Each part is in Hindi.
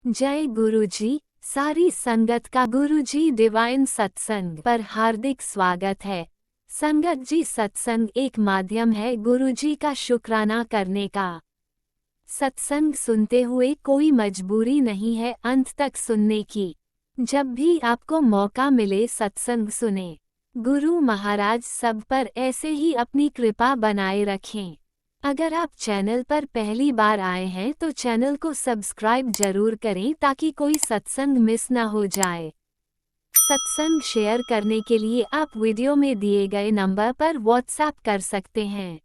जय गुरुजी। सारी संगत का गुरुजी डिवाइन सत्संग पर हार्दिक स्वागत है। संगत जी, सत्संग एक माध्यम है गुरुजी का शुक्राना करने का। सत्संग सुनते हुए कोई मजबूरी नहीं है अंत तक सुनने की। जब भी आपको मौका मिले सत्संग सुने। गुरु महाराज सब पर ऐसे ही अपनी कृपा बनाए रखें। अगर आप चैनल पर पहली बार आए हैं तो चैनल को सब्सक्राइब जरूर करें ताकि कोई सत्संग मिस ना हो जाए। सत्संग शेयर करने के लिए आप वीडियो में दिए गए नंबर पर व्हाट्सएप कर सकते हैं।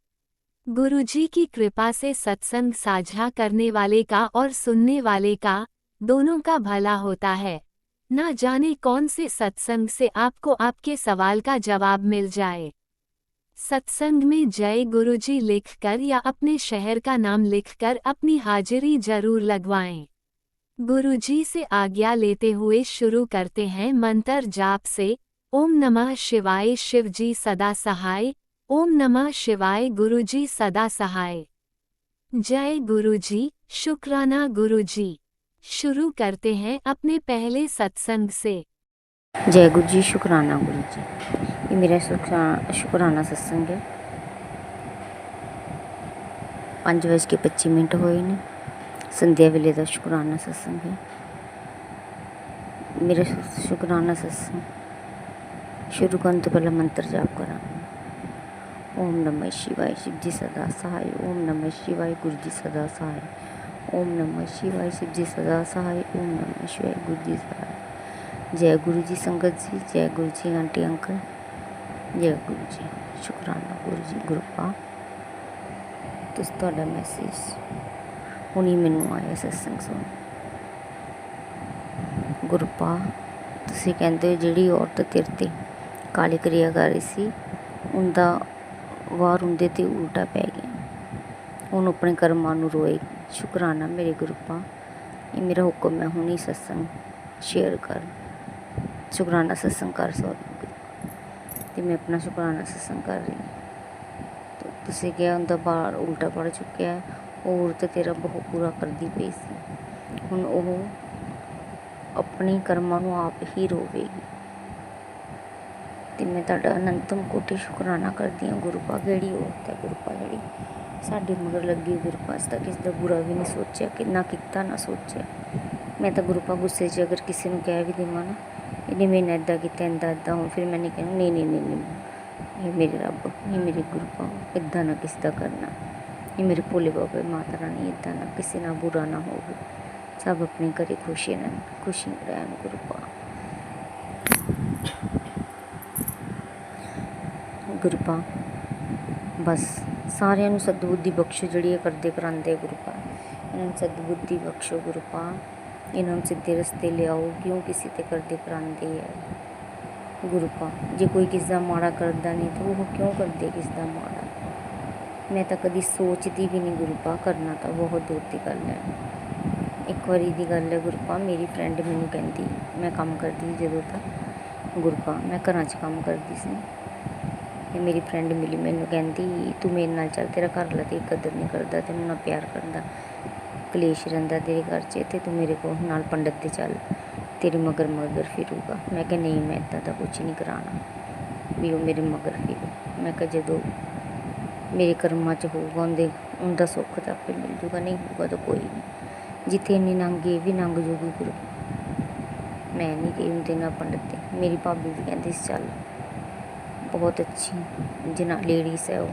गुरुजी की कृपा से सत्संग साझा करने वाले का और सुनने वाले का दोनों का भला होता है। ना जाने कौन से सत्संग से आपको आपके सवाल का जवाब मिल जाए। सत्संग में जय गुरुजी लिखकर या अपने शहर का नाम लिखकर अपनी हाजिरी जरूर लगवाएं। गुरुजी से आज्ञा लेते हुए शुरू करते हैं मंत्र जाप से। ओम नमः शिवाय शिवजी सदा सहाय। ओम नमः शिवाय गुरुजी सदा सहाय। जय गुरुजी, शुक्राना गुरुजी। शुरू करते हैं अपने पहले सत्संग से। जय गुरु जी, शुक्राना गुरु जी। ये मेरा शुक्राना सत्संग है। 5:25 होए ने। संध्या वेले का शुक्राना सत्संग है। मेरा शुक्राना सत्संग शुरू करने तो पहले मंत्र जाप करा। ओम नमः शिवाय शिव जी सदा सहाय। ओम नमः शिवाय गुरु जी सदा सहाय। ओम नमः शिवाय शिव जी सदा सहाय। ओम नमः शिवाय गुरु जी सहाय। जय गुरु जी संगत जी, जय गुरु जी आंटी अंकल, जय गुरु जी। शुक्राना गुरु जी गुरपा। तुस तुहाडा मैसेज हुणी मैनू आया सत्संग सुन। गुरपा तुसीं कहंदे हो जिहड़ी औरत तेरे ते काली क्रिया कर रही सी उनका वार उनदे ते उल्टा पै गया। हुण अपने कर्मां नूं रोएगी। शुक्राना मेरे गुरपा, ये मेरा हुक्म है, हुणी सत्संग शेयर कर। शुक्राना सत्संग कर सौरी तो मैं अपना शुक्राना सत्संग कर रही हूँ। तो तुसीं क्या उनका बार उल्टा पड़ चुकिया है। वो औरत तेरा बहुत बुरा करती पई सी, हुण वो अपने कर्मां नूं आप ही रोवेगी। तो मैं तुहाडा अनंतम कोटि शुक्राना करदी हाँ गुरपा। किहड़ी औरत है गुरपा जिहड़ी साडे मगर लगी। गुरपा अस तां किसी दा बुरा भी नहीं सोचिया कि ना कीता ना सोचिया। मैं तो गुरपा गुस्से च अगर किसी ने कह भी देवां ना इन्हें मेरे ने इदा किया इदा हूँ, फिर मैंने कहना नहीं नहीं नहीं नहीं, ये मेरे रब, ये मेरी गुरपा, इदा ना किसी का करना, ये मेरे भोले बाबे माता रानी, इदा ना किसी ना बुरा ना हो, सब अपने घरे खुशी रहन गुरपा। गुरपा बस सारिਆਂ ਨੂੰ सदबुद्धि बख्शो जिहड़ी करदे करांदे गुरपा। इन्हां ਨੂੰ सदबुद्धि बख्शो गुरपा। इन्हां ਨੂੰ सीधे रस्ते लियाओ। क्यों किसी ते करदे करांदे है गुरपा। जे कोई किसी का माड़ा करता नहीं तो वो क्यों करते किसी का माड़ा। मैं तो कभी सोचती भी नहीं गुरपा, करना तो बहुत दूर की गल है। एक बारी की गल है गुरपा, मेरी फ्रेंड मैनू कहती, मैं काम करती जदों तक गुरपा, मैं घर च काम करती सी। मेरी फ्रेंड मिली मैनू कहती तू मेरे नाल चल, तेरा घर वाला तेरी कदर नहीं करता, तेनू ना प्यार करता, कलेश रहिंदा तेरे घर च, ते तू मेरे को नाल पंडित दे चल, तेरे मगर मगर फिरूगा। मैं कहा नहीं, मैं इदा का कुछ नहीं कराना भी वो मेरे मगर फिरू। मैं कहा जदों मेरे कर्मां च होगा उनका सुख तो आपे मिल जूगा, नहीं होगा तो कोई नहीं। जिथे इन्नी नंग ये भी नंग जूगी गुरु। मैं नहीं गई उनके ना पंडित दे। मेरी भाभी भी कहती चल, बहुत अच्छी जना लेडीज़ है, वो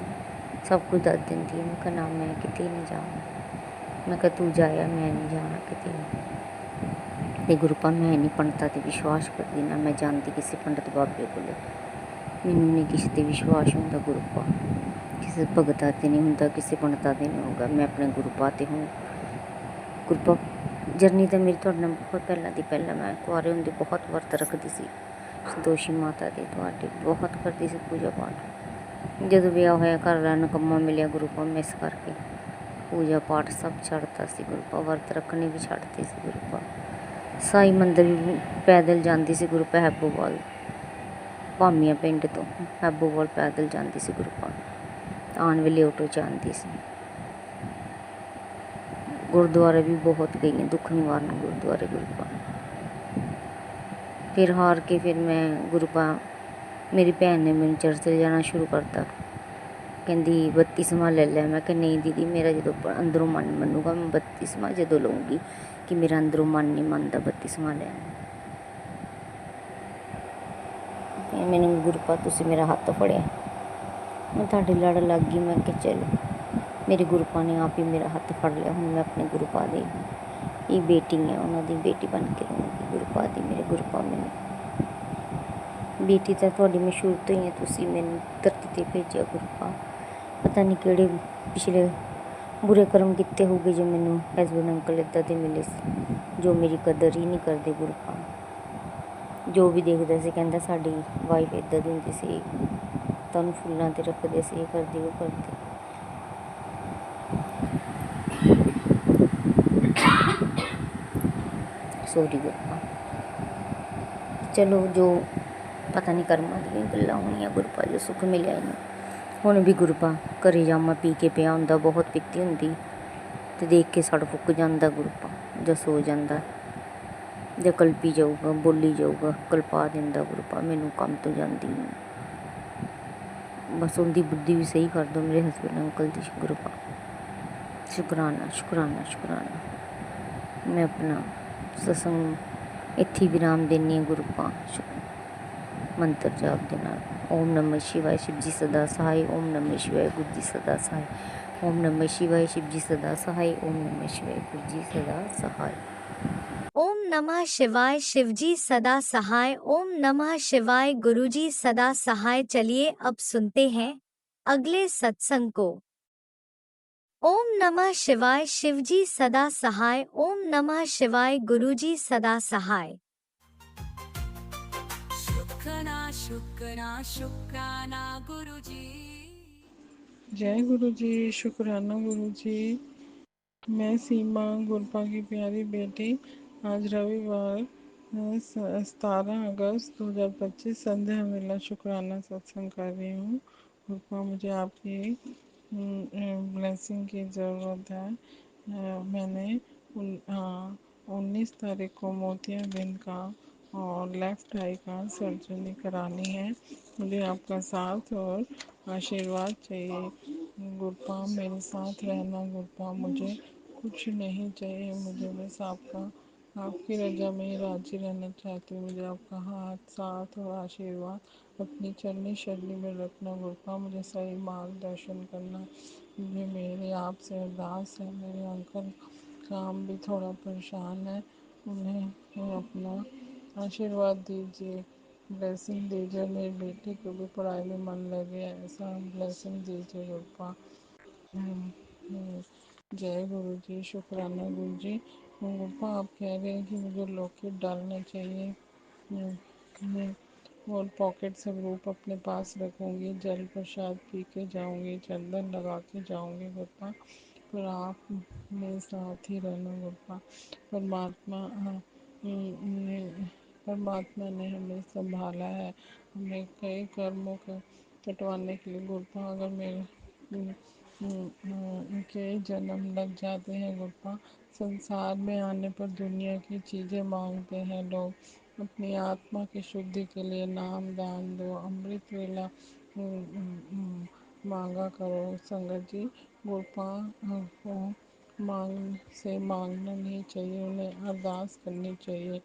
सब कुछ दस दिंदी है। मैं कहा ना, मैं किते नहीं जाना। मैं कहा तू जाया, मैं नहीं जाना किते। ते गुरपा मैं नहीं पंडितां ते विश्वास करती, ना मैं जानती किसी पंडित बाबे को। मैनू नहीं किसी ते विश्वास होंदा गुरपा, किसी भगता ते नहीं होंदा, किसी पंडिता ते नहीं होगा। मैं अपने गुरपा ते हूँ गुरपा। जर्नी तो मेरी तुहाडे नाल बहुत पहला दी पहला, मैं कुआरे होंदे बहुत वर्त रखती सी संतोषी माता दी, तुहाडे बहुत करती सी पूजा पाठ। जदों विआह होया घर वाला नकम्मा मिलिया गुरपा, मैं इस करके पूजा पाठ सब छड्डता सी गुरपा, वर्त रखने भी छड्डते सी गुरपा। साई मंदिर भी पैदल जाती सी गुरपा, हैबोवाल भामिया पिंड तो हैबोवाल पैदल जाती सी गुरपा, आन वेले ऑटो च आंदी सी। गुरुद्वारे भी बहुत गई हैं, दुख निवारण गुरुद्वारे गुरुपा। फिर हार के फिर मैं गुरुपा, मेरी भैन ने मैंने चर्च ले जाना शुरू करता, कहती बत्तीसवां ले लिया। मैं कहा नहीं दीदी, मेरा जो अंदरों मन मनूगा मैं बत्तीसवां जो लूँगी, कि मेरा अंदरों मन नहीं मनता बत्तीसवां लैन। मैंने गुरुपा तुसी मेरा हत्थ फड़िया, मैं ਤੁਹਾਡੇ ਲੜ ਲੱਗ गई। मैं कि चलो, मेरे गुरुपा ने आप ही मेरा हत्थ फड़ लिया। हूँ मैं अपने गुरुपा दी ये बेटी है, उन्होंने बेटी बन के रहूँगी। गुरुपा दी मेरे गुरुपा मैंने बेटी तो थोड़ी मशहूर तो ही है, तुसी मैंने धरती ते भेजा गुरुपा। पता नहीं किहड़े पिछले बुरे कर्म किते हो गए जो मैनू हसबैंड अंकल इदा दे मिले, जो मेरी कदर ही नहीं करते गुरुपा। जो भी देखदा सी कहंदा साडी वाइफ इदा दी हुंदी सी, तुहानूं फुल्लां ते रखदे सी, करदे वो करदे। सॉरी गुरुपा। चलो जो पता नहीं कर्मां दियां गल्लां होणियां गुरुपा, जो सुख मिलिया इनूं। हुण भी गुरुपा घरे जामा पी के पिया हुंदा, बहुत पीती हुंदी ते देख के सड़ फुक जांदा गुरुपा, जां सो जांदा, जां कलपी जाऊगा, बोली जाऊगा, कलपा दिंदा गुरुपा मैनूं कम तो जांदी नहीं। बस उनकी बुद्धि भी सही कर दो मेरे हसबैंड अंकल दी गुरुपा। शुकराना शुकराना शुकराना। मैं अपना सत्संग इत्थे विराम देनी है गुरुपा, मंत्र जाप दे नाल। ओम नमः शिवाय, शिव जी सदा सहाय। ओम नमः शिवाय, गुरु जी सदा सहाय। ओम नमः शिवाय, शिव जी सदा सहाय। ओम नमः शिवाय, गुरु जी सदा सहाय। ओम नमः शिवाय, शिवजी सदा सहाय। ओम नमः शिवाय, गुरुजी सदा सहाय। चलिए अब सुनते हैं अगले सत्संग को। ओम नमः शिवाय, शिवजी सदा सहाय। ओम नमः शिवाय, गुरुजी सदा सहाय। शुक्राना शुक्राना शुक्राना गुरुजी। जय गुरु जी, शुक्राना गुरु जी। मैं सीमा गुरपा की प्यारी बेटी आज रविवार 17 अगस्त 2025 संध्या वेला शुक्राना सत्संग कर रही हूँ। गुरपा मुझे आपकी ब्लेसिंग की ज़रूरत है। मैंने 19 तारीख को मोतियाबिंद का और लेफ्ट आई का सर्जरी करानी है। मुझे आपका साथ और आशीर्वाद चाहिए गुरपा, मेरे साथ रहना गुरपा। मुझे कुछ नहीं चाहिए, मुझे बस आपकी रजा में ही राजी रहना चाहती हूँ। मुझे आपका हाथ साथ और आशीर्वाद अपनी चलनी शैली में रखना गुरपा। मुझे सही मार्गदर्शन करना। मुझे मेरे आपसे अरदास है, मेरे अंकल काम भी थोड़ा परेशान है, उन्हें अपना आशीर्वाद दीजिए, ब्लेसिंग दीजिए। मेरी बेटी को भी पढ़ाई में मन लगे, ऐसा ब्लेसिंग दीजिए गुरपा। जय गुरु जी, शुक्राना गुरु जी। गुरपा आप कह रहे हैं कि मुझे लॉकेट डालना चाहिए और पॉकेट स्वरूप अपने पास रखूँगी, जल प्रसाद पी के जाऊँगी, चंदन लगा के जाऊँगी गुरपा। पर आप मेरे साथ ही रहना गुरपा। परमात्मा परमात्मा ने हमें संभाला है, हमें कई कर्मों को कटवाने के लिए गुरपा। अगर मेरे कई जन्म लग जाते हैं गुरपा। संसार में आने पर दुनिया की चीज़ें मांगते हैं लोग, अपनी आत्मा की शुद्धि के लिए नाम दान दो, अमृत वेला मांगा करो संगत जी। गुरपा को मांगना नहीं चाहिए, उन्हें अरदास करनी चाहिए।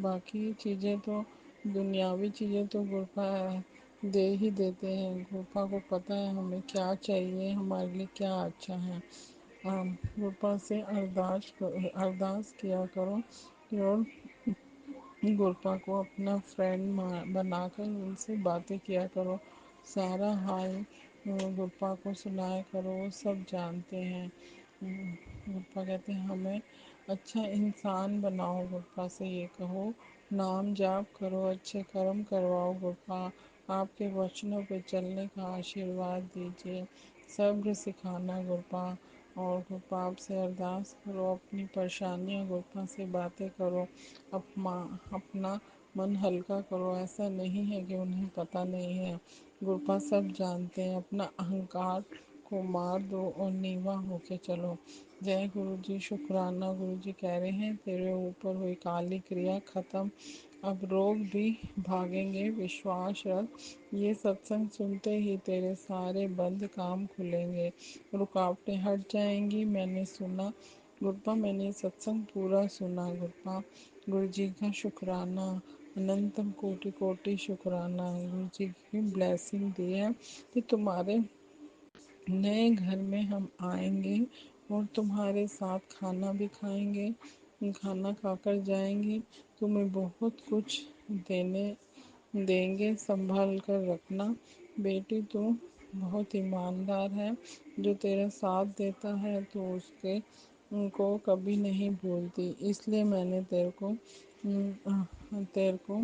बाकी चीज़ें तो दुनियावी चीज़ें तो गुरपा दे ही देते हैं। गुरपा को पता है हमें क्या चाहिए, हमारे लिए क्या अच्छा है। गुरपा से अरदास किया करो और गुरपा को अपना फ्रेंड बनाकर उनसे बातें किया करो, सारा हाल गुरपा को सुनाया करो, वो सब जानते हैं। गुरपा कहते हैं हमें अच्छा इंसान बनाओ, गुरपा से ये कहो, नाम जाप करो, अच्छे कर्म करवाओ गुरपा। आपके वचनों पे चलने का आशीर्वाद दीजिए, सब्र सिखाना गुरपा। और गुरपा आपसे अरदास करो, अपनी परेशानियाँ गुरपा से बातें करो, अपना मन हल्का करो। ऐसा नहीं है कि उन्हें पता नहीं है, गुरपा सब जानते हैं। अपना अहंकार को मार दो और नीवा होके चलो। जय गुरु जी। शुक्राना। गुरु जी कह रहे हैं तेरे ऊपर हुई काली क्रिया खत्म, अब रोग भी भागेंगे, विश्वास रख। ये सत्संग सुनते ही तेरे सारे बंद काम खुलेंगे, रुकावटें हट जाएंगी। मैंने सुना गुरपा, मैंने सत्संग पूरा सुना गुरपा। गुरु जी का शुक्राना, अनंतम कोटि कोटि शुक्राना। गुरु जी की ब्लेसिंग दी है कि तुम्हारे नए घर में हम आएंगे और तुम्हारे साथ खाना भी खाएंगे, खाना खाकर जाएंगे। तुम्हें बहुत कुछ देने देंगे, संभाल कर रखना। बेटी तू बहुत ईमानदार है, जो तेरा साथ देता है तो उसके उनको कभी नहीं भूलती। इसलिए मैंने तेरे को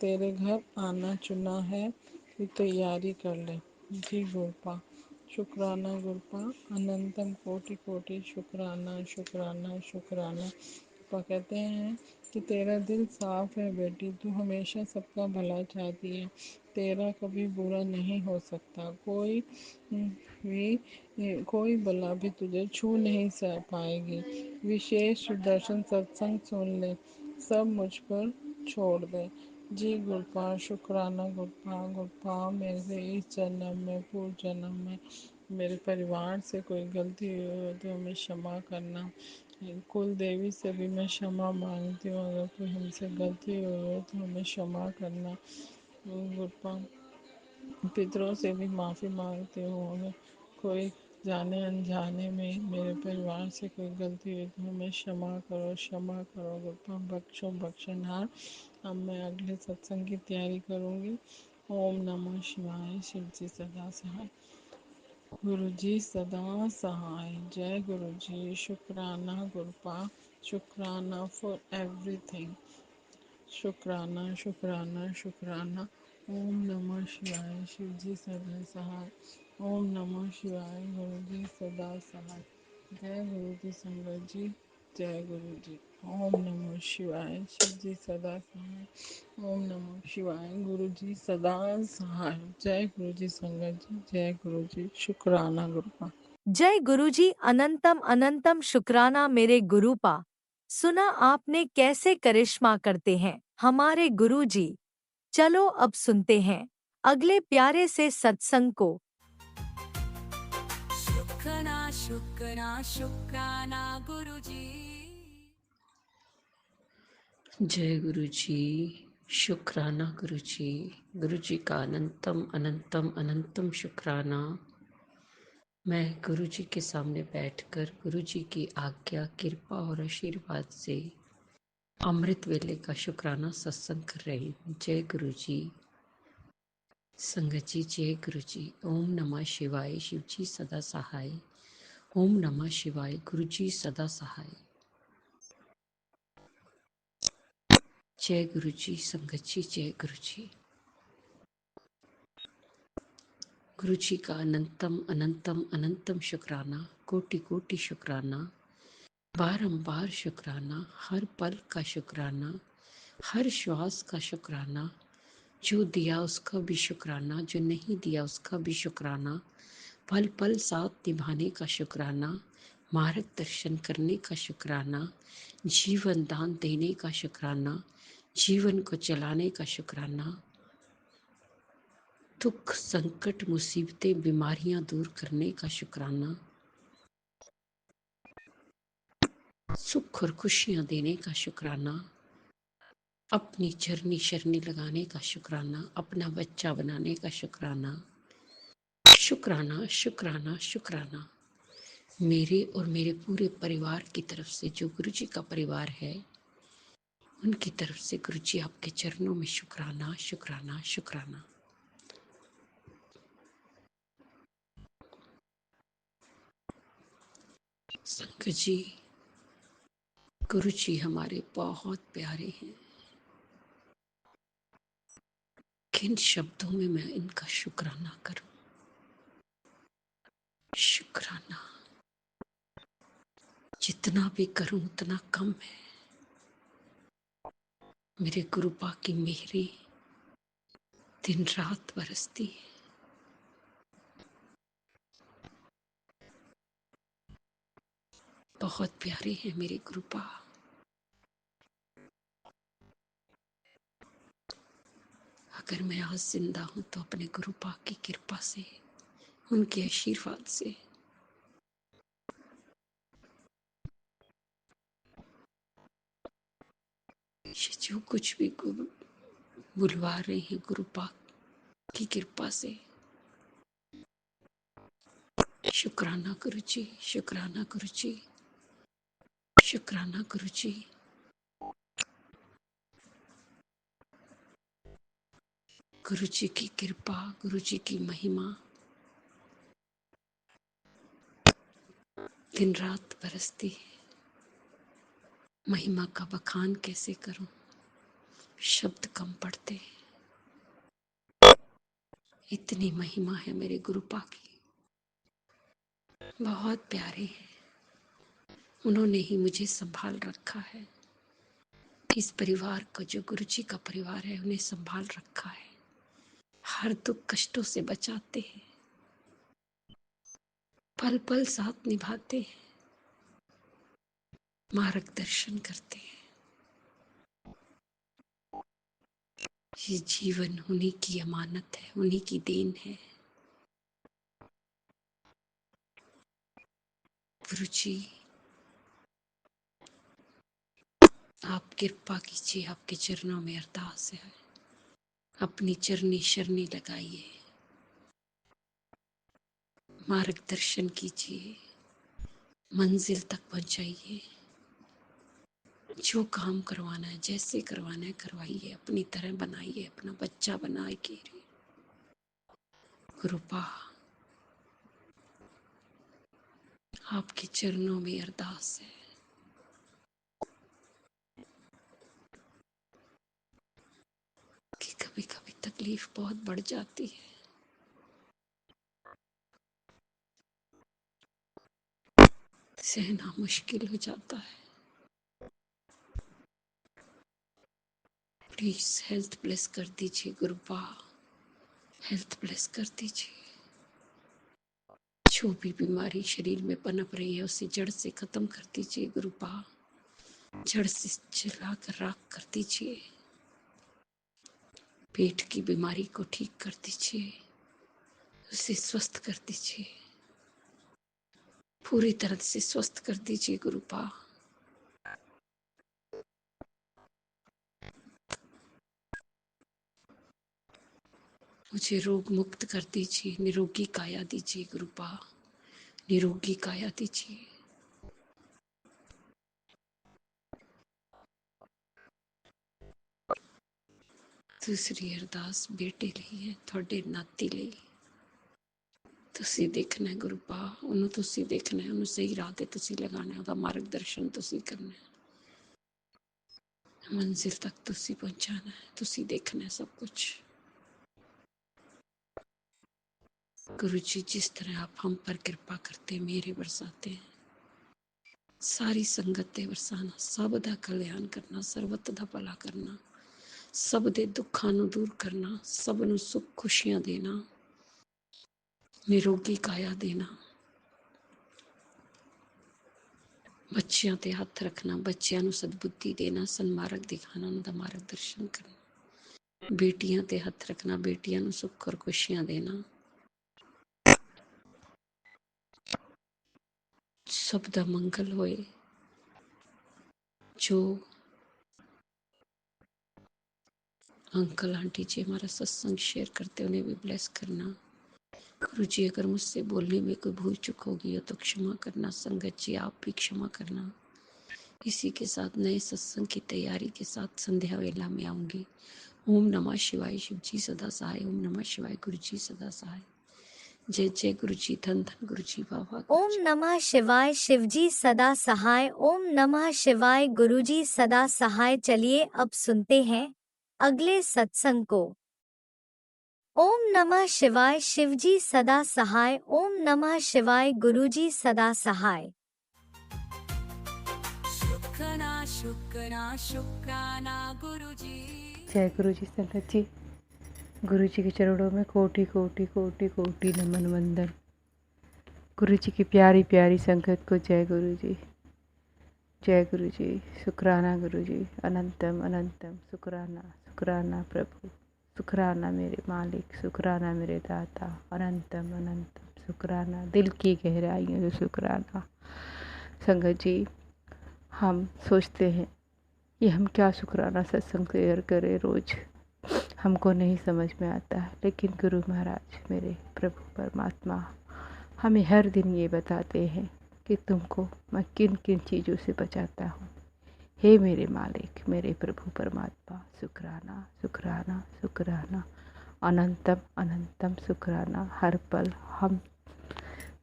तेरे घर आना चुना है कि तैयारी कर ले। जी गुरपा। शुक्राना गुरपा, अनंतम कोटि कोटि शुक्राना शुक्राना शुक्राना। पापा कहते हैं कि तेरा दिल साफ है बेटी, तू हमेशा सबका भला चाहती है, तेरा कभी बुरा नहीं हो सकता। कोई भला भी तुझे छू नहीं सह पाएगी। विशेष दर्शन सत्संग सुन ले, सब मुझ पर छोड़ दे। जी गुरपा। शुक्राना गुरपा। गुरपा मेरे इस जन्म में, पूर्व जन्म में मेरे परिवार से कोई गलती हुई हो तो हमें क्षमा करना। कुल देवी से भी मैं क्षमा मांगती हूँ, अगर कोई हमसे गलती हुई हो तो हमें क्षमा करना। गुरपा पितरों से भी माफ़ी मांगती हूँ, अगर कोई जाने अनजाने में मेरे परिवार से कोई गलती हुई तो हमें क्षमा करो, क्षमा करो गुरपा। बख्शो बख्शनहार। अब मैं अगले सत्संग की तैयारी करूँगी। ओम नमः शिवाय। शिव जी सदा सहाय, गुरु जी सदा सहाय। जय गुरु जी। शुक्राना गुरपा। शुक्राना फॉर एवरीथिंग। शुक्राना शुक्राना शुक्राना। ओम नमः शिवाय। शिव जी सदा सहाय। ओम नमः शिवाय। गुरु जी सदा सहाय। जय गुरु जी संगत जी। जय गुरु जी। ओम नमः शिवाय। शिव जी सदा सहाय। ओम नमः शिवाय। गुरु जी सदा सहाय। जय गुरु जी संगत जी। जय गुरु जी। शुक्राना गुरु। जय गुरुजी। अनंतम अनंतम शुक्राना मेरे गुरुपा। सुना आपने कैसे करिश्मा करते हैं हमारे गुरुजी। चलो अब सुनते हैं अगले प्यारे से सत्संग को। शुक्राना शुक्राना शुक्राना गुरु जी। जय गुरु जी। शुक्राना गुरु जी। गुरु जी का अनंतम अनंतम अनंतम शुक्राना। मैं गुरु जी के सामने बैठकर गुरु जी की आज्ञा, कृपा और आशीर्वाद से अमृत वेले का शुक्राना सत्संग कर रही हूँ। जय गुरु जी। संगत जी जय गुरु जी। ओम नमः शिवाय। शिव जी सदा सहाय। ओम नमः शिवाय। गुरु जी सदा सहाय। जय गुरु जी। संगत जी जय गुरु जी। गुरु जी का अनंतम अनंतम अनंतम शुक्राना, कोटि कोटि शुक्राना, बारंबार शुक्राना, हर पल का शुक्राना, हर श्वास का शुक्राना। जो दिया उसका भी शुक्राना, जो नहीं दिया उसका भी शुक्राना। पल पल साथ निभाने का शुक्राना, मार्गदर्शन करने का शुक्राना, जीवन दान देने का शुक्राना, जीवन को चलाने का शुक्राना, दुख संकट मुसीबतें बीमारियां दूर करने का शुक्राना, सुख और खुशियां देने का शुक्राना, अपनी चरनी शरनी लगाने का शुक्राना, अपना बच्चा बनाने का शुक्राना। शुक्राना शुक्राना शुक्राना। मेरे और मेरे पूरे परिवार की तरफ से, जो गुरु जी का परिवार है उनकी तरफ से, गुरु जी आपके चरणों में शुक्राना शुक्राना शुक्राना। संगत जी, गुरु जी हमारे बहुत प्यारे हैं। किन शब्दों में मैं इनका शुक्राना करूं। शुक्राना जितना भी करूं उतना कम है। मेरे गुरुपा की मेहरी दिन रात बरसती है। बहुत प्यारे हैं मेरे गुरुपा। अगर मैं आज जिंदा हूं तो अपने गुरुपा की कृपा से, उनके आशीर्वाद से। ये जो कुछ भी बुलवा रहे हैं गुरुपा की कृपा से, शुक्राना गुरुजी, शुक्राना गुरुजी, शुक्राना गुरुजी। गुरुजी की कृपा, गुरुजी की महिमा दिन रात बरसती है। महिमा का बखान कैसे करूं, शब्द कम पड़ते हैं। इतनी महिमा है मेरे गुरुपा की, बहुत प्यारे हैं। उन्होंने ही मुझे संभाल रखा है। इस परिवार को, जो गुरुजी का परिवार है, उन्हें संभाल रखा है। हर दुख कष्टों से बचाते हैं, पल पल साथ निभाते हैं, मार्गदर्शन करते हैं। ये जीवन उन्हीं की अमानत है, उन्हीं की देन है। गुरुजी, आप कृपा कीजिए, आपके चरणों में अरदास है। अपनी चरनी शरणी लगाइए, मार्गदर्शन कीजिए, मंजिल तक पहुंचाइए। जो काम करवाना है, जैसे करवाना है करवाइए, अपनी तरह बनाइए, अपना बच्चा बनाए के गुरुपा। आपके चरणों में अरदास है। कि कभी कभी तकलीफ बहुत बढ़ जाती है, सहना मुश्किल हो जाता है। प्लीज हेल्थ ब्लेस कर दीजिए गुरुपा, हेल्थ ब्लेस कर दीजिए। जो भी बीमारी शरीर में पनप रही है, उसे जड़ से खत्म कर दीजिए गुरुपा। जड़ से जला कर राख कर दीजिए। पेट की बीमारी को ठीक कर दीजिए, उसे स्वस्थ कर दीजिए, पूरी तरह से स्वस्थ कर दीजिए गुरुपा। मुझे रोग मुक्त कर दीजिए, निरोगी काया दीजिए गुरुपा, निरोगी काया दीजिए। दूसरी अरदास बेटे ਲਈ है, ਤੁਹਾਡੇ ਨਾਤੀ ਲਈ। ਤੁਸੀਂ ਦੇਖਣਾ ਹੈ ਗੁਰੂਪਾ, ਉਹਨੂੰ ਤੁਸੀਂ ਦੇਖਣਾ ਹੈ, ਉਹਨੂੰ ਸਹੀ ਰਾਹ ਤੇ ਤੁਸੀਂ ਲਗਾਉਣਾ ਹੈ, ਉਹਦਾ ਮਾਰਗਦਰਸ਼ਨ ਤੁਸੀਂ ਕਰਨਾ ਹੈ, ਮੰਜ਼ਿਲ ਤੱਕ ਤੁਸੀਂ ਪਹੁੰਚਾਣਾ ਹੈ, ਤੁਸੀਂ ਦੇਖਣਾ ਹੈ सब कुछ। गुरु जी, जिस तरह आप हम पर कृपा करते, मेरे बरसाते हैं, सारी संगत ते बरसाना, सब दा कल्याण करना, सर्वत दा भला करना, सब दे दुखां नूं दूर करना, सब नूं सुख खुशियां देना, निरोगी काया देना। बच्चियां ते हथ रखना, बच्चियां नूं सदबुद्धि देना, सन्मार्ग दिखाना, उनका मार्गदर्शन करना। बेटियां ते हथ रखना, बेटियां नूं सुख और खुशियां देना। सब दा मंगल होए। जो अंकल आंटी जी हमारा सत्संग शेयर करते, उन्हें भी ब्लेस करना। गुरु जी, अगर मुझसे बोलने में कोई भूल चूक होगी हो तो क्षमा करना। संगत जी, आप भी क्षमा करना। इसी के साथ नए सत्संग की तैयारी के साथ संध्या वेला में आऊंगी। ओम नमः शिवाय, शिव जी सदा सहाय। ओम नमः शिवाय, गुरु जी सदा सहाय। जय जय गुरु जी, धन धन गुरु जी, बाबा। ओम नमः शिवाय, शिवजी सदा सहाय। ओम नमः शिवाय, गुरुजी सदा सहाय। चलिए अब सुनते हैं अगले सत्संग को। ओम नमः शिवाय, शिवजी सदा सहाय। ओम नमः शिवाय, गुरुजी सदा सहाय। शुक्राना शुक्राना शुक्राना गुरुजी। जय गुरु जी संगत जी। गुरु जी के चरणों में कोटि कोटि कोटि कोटि नमन वंदन। गुरु जी की प्यारी प्यारी संगत को जय गुरु जी। जय गुरु जी, शुक्राना गुरु जी, अनंतम अनंतम शुक्राना, शुक्राना प्रभु, शुक्राना मेरे मालिक, शुक्राना मेरे दाता, अनंतम अनंतम शुक्राना, दिल की गहराइयों से शुक्राना। संगत जी, हम सोचते हैं कि हम क्या शुक्राना सत्संग शेयर करें रोज़, हमको नहीं समझ में आता है, लेकिन गुरु महाराज मेरे प्रभु परमात्मा हमें हर दिन ये बताते हैं कि तुमको मैं किन किन चीज़ों से बचाता हूँ। हे मेरे मालिक, मेरे प्रभु परमात्मा, शुक्राना शुक्राना शुक्राना, अनंतम अनंतम शुक्राना। हर पल हम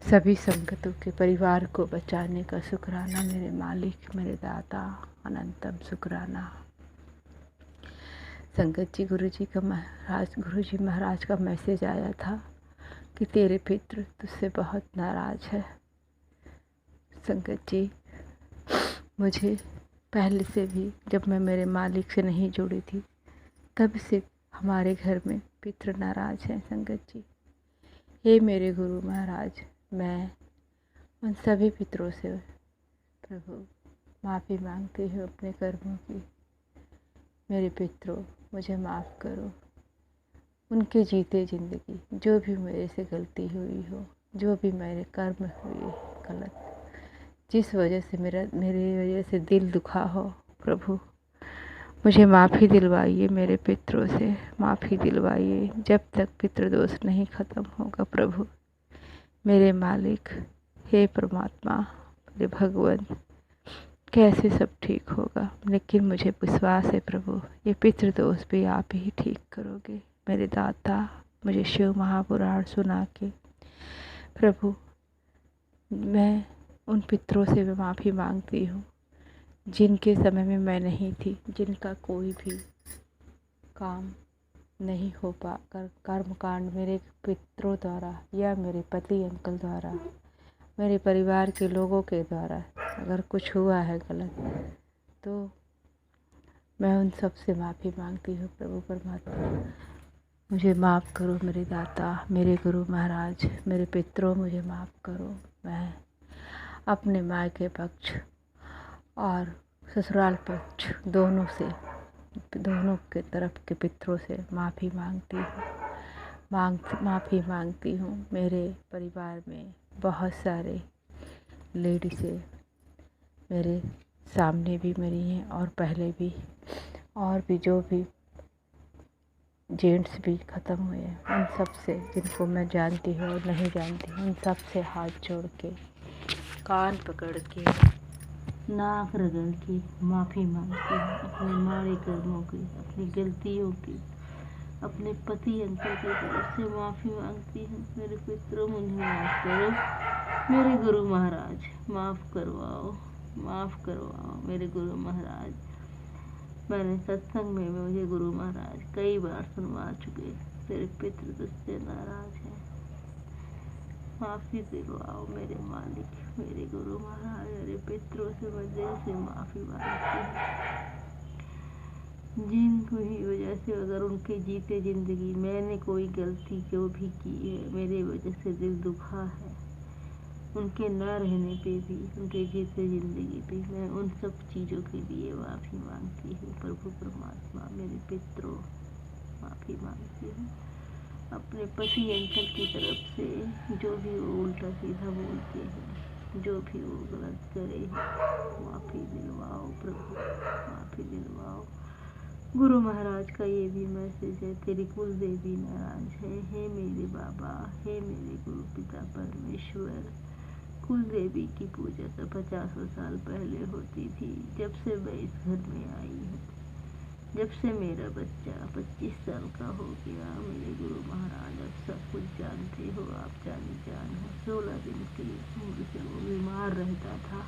सभी संगतों के परिवार को बचाने का शुक्राना मेरे मालिक, मेरे दाता, अनंतम शुक्राना। संगत जी, गुरु जी महाराज का मैसेज आया था कि तेरे पितृ तुझसे बहुत नाराज़ है। संगत जी, मुझे पहले से भी, जब मैं मेरे मालिक से नहीं जुड़ी थी, तब से हमारे घर में पितृ नाराज़ हैं। संगत जी, हे मेरे गुरु महाराज, मैं उन सभी पितरों से प्रभु माफ़ी मांगती हूँ अपने कर्मों की। मेरे पितरों, मुझे माफ़ करो। उनके जीते ज़िंदगी जो भी मेरे से गलती हुई हो, जो भी मेरे कर्म हुए गलत, जिस वजह से मेरे वजह से दिल दुखा हो, प्रभु मुझे माफ़ी दिलवाइए। मेरे पितरों से माफ़ी दिलवाइए। जब तक पितृदोष नहीं ख़त्म होगा प्रभु मेरे मालिक, हे परमात्मा, मेरे भगवान, कैसे सब ठीक होगा। लेकिन मुझे विश्वास है प्रभु, ये पितृदोष भी आप ही ठीक करोगे। मेरे दाता, मुझे शिव महापुराण सुना के प्रभु, मैं उन पितरों से भी माफ़ी मांगती हूँ जिनके समय में मैं नहीं थी, जिनका कोई भी काम नहीं हो पा कर कर्मकांड मेरे पितरों द्वारा या मेरे पति अंकल द्वारा, मेरे परिवार के लोगों के द्वारा अगर कुछ हुआ है गलत, तो मैं उन सब से माफ़ी मांगती हूँ। प्रभु परमात्मा, मुझे माफ़ करो मेरे दाता, मेरे गुरु महाराज, मेरे पितरों, मुझे माफ़ करो। मैं अपने मायके पक्ष और ससुराल पक्ष दोनों के तरफ के पितरों से माफ़ी मांगती हूँ। मेरे परिवार में बहुत सारे लेडीज़ें मेरे सामने भी मरी हैं और पहले भी, और भी जो भी जेंट्स भी ख़त्म हुए हैं, उन सब से, जिनको मैं जानती हूँ और नहीं जानती हूँ, उन सब से हाथ जोड़ के, कान पकड़ के, नाक रगड़ के माफ़ी मांगती हूँ अपने माड़े कर्मों की, अपनी गलतियों की, अपने पति अंकल की तरफ से माफ़ी मांगती हूँ। मेरे पितरों, मुझे माफ़ करो। मेरे गुरु महाराज, माफ़ करवाओ मेरे गुरु महाराज। मैंने सत्संग में मुझे गुरु महाराज कई बार सुनवा चुके, तेरे पितृ तुझसे नाराज़ हैं, माफ़ी दिलवाओ मेरे मालिक, मेरे गुरु महाराज। मेरे पितरों से मैं दिल से माफ़ी मांगती हूँ, जिनकी वजह से अगर उनके जीते ज़िंदगी मैंने कोई गलती जो भी की है, मेरे वजह से दिल दुखा है, उनके न रहने पे भी, उनके जीते ज़िंदगी पे, मैं उन सब चीज़ों के लिए माफ़ी मांगती हूँ। प्रभु परमात्मा, मेरे पितरों, माफ़ी मांगती हूँ। अपने पति अंकल की तरफ से जो भी वो उल्टा सीधा बोलते हैं, जो भी वो गलत करे, माफ़ी दिलवाओ प्रभु, माफ़ी दिलवाओ। गुरु महाराज का ये भी मैसेज है, तेरी कुल देवी नाराज है। हे मेरे बाबा, हे मेरे गुरु पिता परमेश्वर, कुल देवी की पूजा तो 50 साल पहले होती थी, जब से मैं इस घर में आई हूँ, जब से मेरा बच्चा 25 साल का हो गया। मेरे गुरु महाराज, अब सब कुछ जानते हो, आप जानी जान हो। 16 दिन की उम्र से वो बीमार रहता था,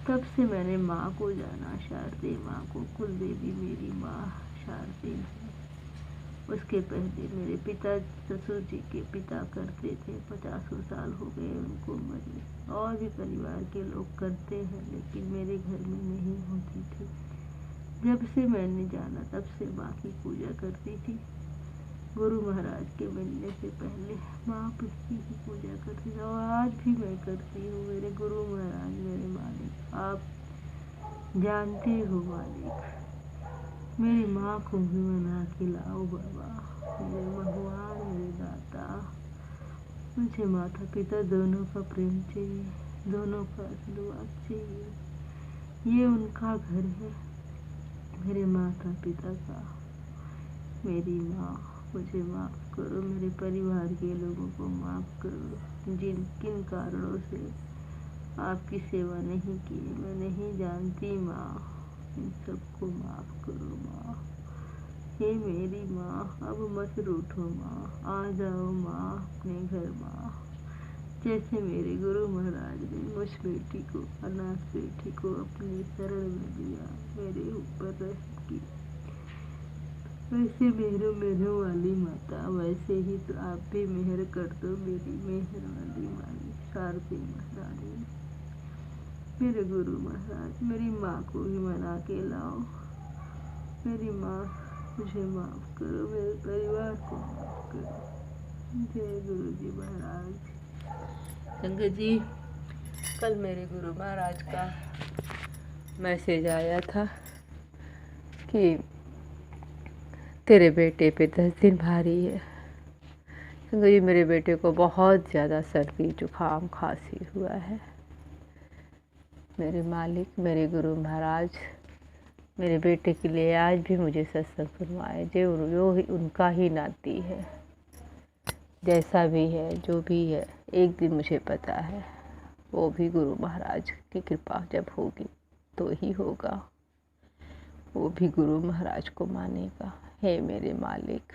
तब से मैंने माँ को जाना, शारदे माँ को। कुल देवी मेरी माँ शारदे है। उसके पहले मेरे पिता, ससुर जी के पिता करते थे, 50 साल हो गए उनको मरे। और भी परिवार के लोग करते हैं, लेकिन मेरे घर में नहीं होती थी। जब से मैंने जाना, तब से माँ की पूजा करती थी। गुरु महाराज के मिलने से पहले माँ पिछली की पूजा करती थी, और आज भी मैं करती हूँ। मेरे गुरु महाराज, मेरे मालिक, आप जानती हो मालिक, मेरी माँ को भी मना के लाओ बाबा। मेरे भगवान, मेरे दाता, मुझे माता पिता दोनों का प्रेम चाहिए, दोनों का आशीर्वाद चाहिए। ये उनका घर है, मेरे माता पिता का। मेरी माँ, मुझे माफ़ करो, मेरे परिवार के लोगों को माफ़ करो जिन किन कारणों से आपकी सेवा नहीं की, मैं नहीं जानती माँ। इन सबको माफ़ करो माँ। हे मेरी माँ, अब मत रूठो माँ, आ जाओ माँ अपने घर माँ। जैसे मेरे गुरु महाराज ने मुझ बेटी को, अनाथ बेटी को अपनी शरण में लिया, मेरे ऊपर रहम की, वैसे मेहर वाली माता, वैसे ही तो आप भी मेहर कर दो मेरी मेहर वाली माली शारदी महारानी। मेरे गुरु महाराज, मेरी माँ को भी मना के लाओ। मेरी माँ, मुझे माफ़ करो, मेरे परिवार को माफ़ करो। जय गुरु जी महाराज। संगत जी, कल मेरे गुरु महाराज का मैसेज आया था कि तेरे बेटे पे 10 दिन भारी है। संगत जी, मेरे बेटे को बहुत ज़्यादा सर्दी जुकाम खांसी हुआ है। मेरे मालिक, मेरे गुरु महाराज मेरे बेटे के लिए आज भी मुझे सत्संग सुनवाए। जो ही उनका ही नाती है, जैसा भी है, जो भी है, एक दिन मुझे पता है वो भी गुरु महाराज की कृपा जब होगी तो ही होगा, वो भी गुरु महाराज को मानेगा। हे मेरे मालिक,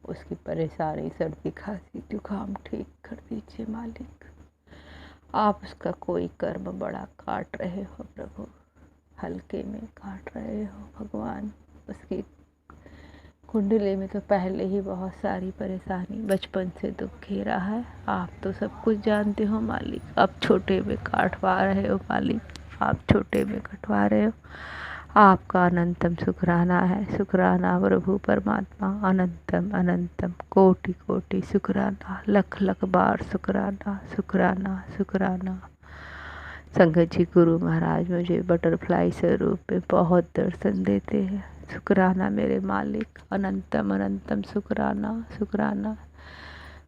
उसकी परेशानी सर्दी खांसी जुकाम ठीक कर दीजिए मालिक। आप उसका कोई कर्म बड़ा काट रहे हो प्रभु, हल्के में काट रहे हो भगवान। उसकी कुंडली में तो पहले ही बहुत सारी परेशानी बचपन से दुख घेरा है। आप तो सब कुछ जानते हो मालिक, अब छोटे में काटवा रहे हो मालिक, आप छोटे में कटवा रहे हो। आपका अनंतम शुक्राना है, शुक्राना प्रभु परमात्मा, अनंतम अनंतम कोटि कोटि शुक्राना, लख लख बार शुक्राना शुक्राना शुक्राना। संगत जी, गुरु महाराज मुझे बटरफ्लाई स्वरूप में बहुत दर्शन देते हैं। शुक्राना मेरे मालिक, अनंतम अनंतम शुक्राना शुक्राना।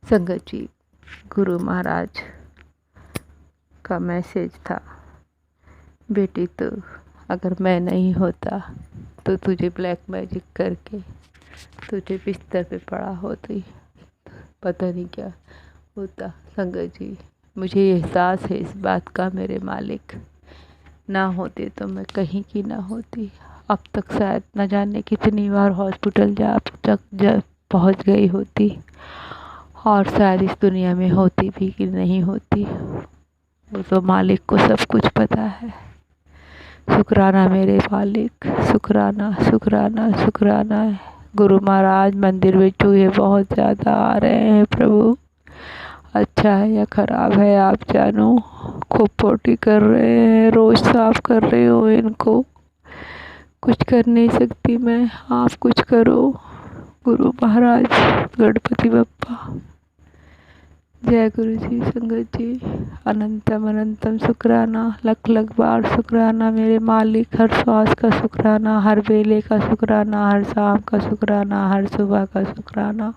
संगत जी, गुरु महाराज का मैसेज था, बेटी तो अगर मैं नहीं होता तो तुझे ब्लैक मैजिक करके तुझे बिस्तर पे पड़ा होती, पता नहीं क्या होता। संगत जी, मुझे एहसास है इस बात का मेरे मालिक, ना होते तो मैं कहीं की ना होती। अब तक शायद न जाने कितनी बार हॉस्पिटल जा पहुंच गई होती, और शायद इस दुनिया में होती भी कि नहीं होती, वो तो मालिक को सब कुछ पता है। शुक्राना मेरे मालिक, शुक्राना शुक्राना शुक्राना है। गुरु महाराज, मंदिर में चूहे बहुत ज़्यादा आ रहे हैं प्रभु, अच्छा है या ख़राब है आप जानो। खूब पोटी कर रहे हैं, रोज़ साफ कर रहे हो इनको, कुछ कर नहीं सकती मैं, आप कुछ करो गुरु महाराज, गणपति बप्पा। जय गुरु जी। संगत जी, अनंतम अनंतम शुक्राना, लख लख बार शुक्राना मेरे मालिक। हर श्वास का शुक्राना, हर बेले का शुक्राना, हर शाम का शुक्राना, हर सुबह का शुक्राना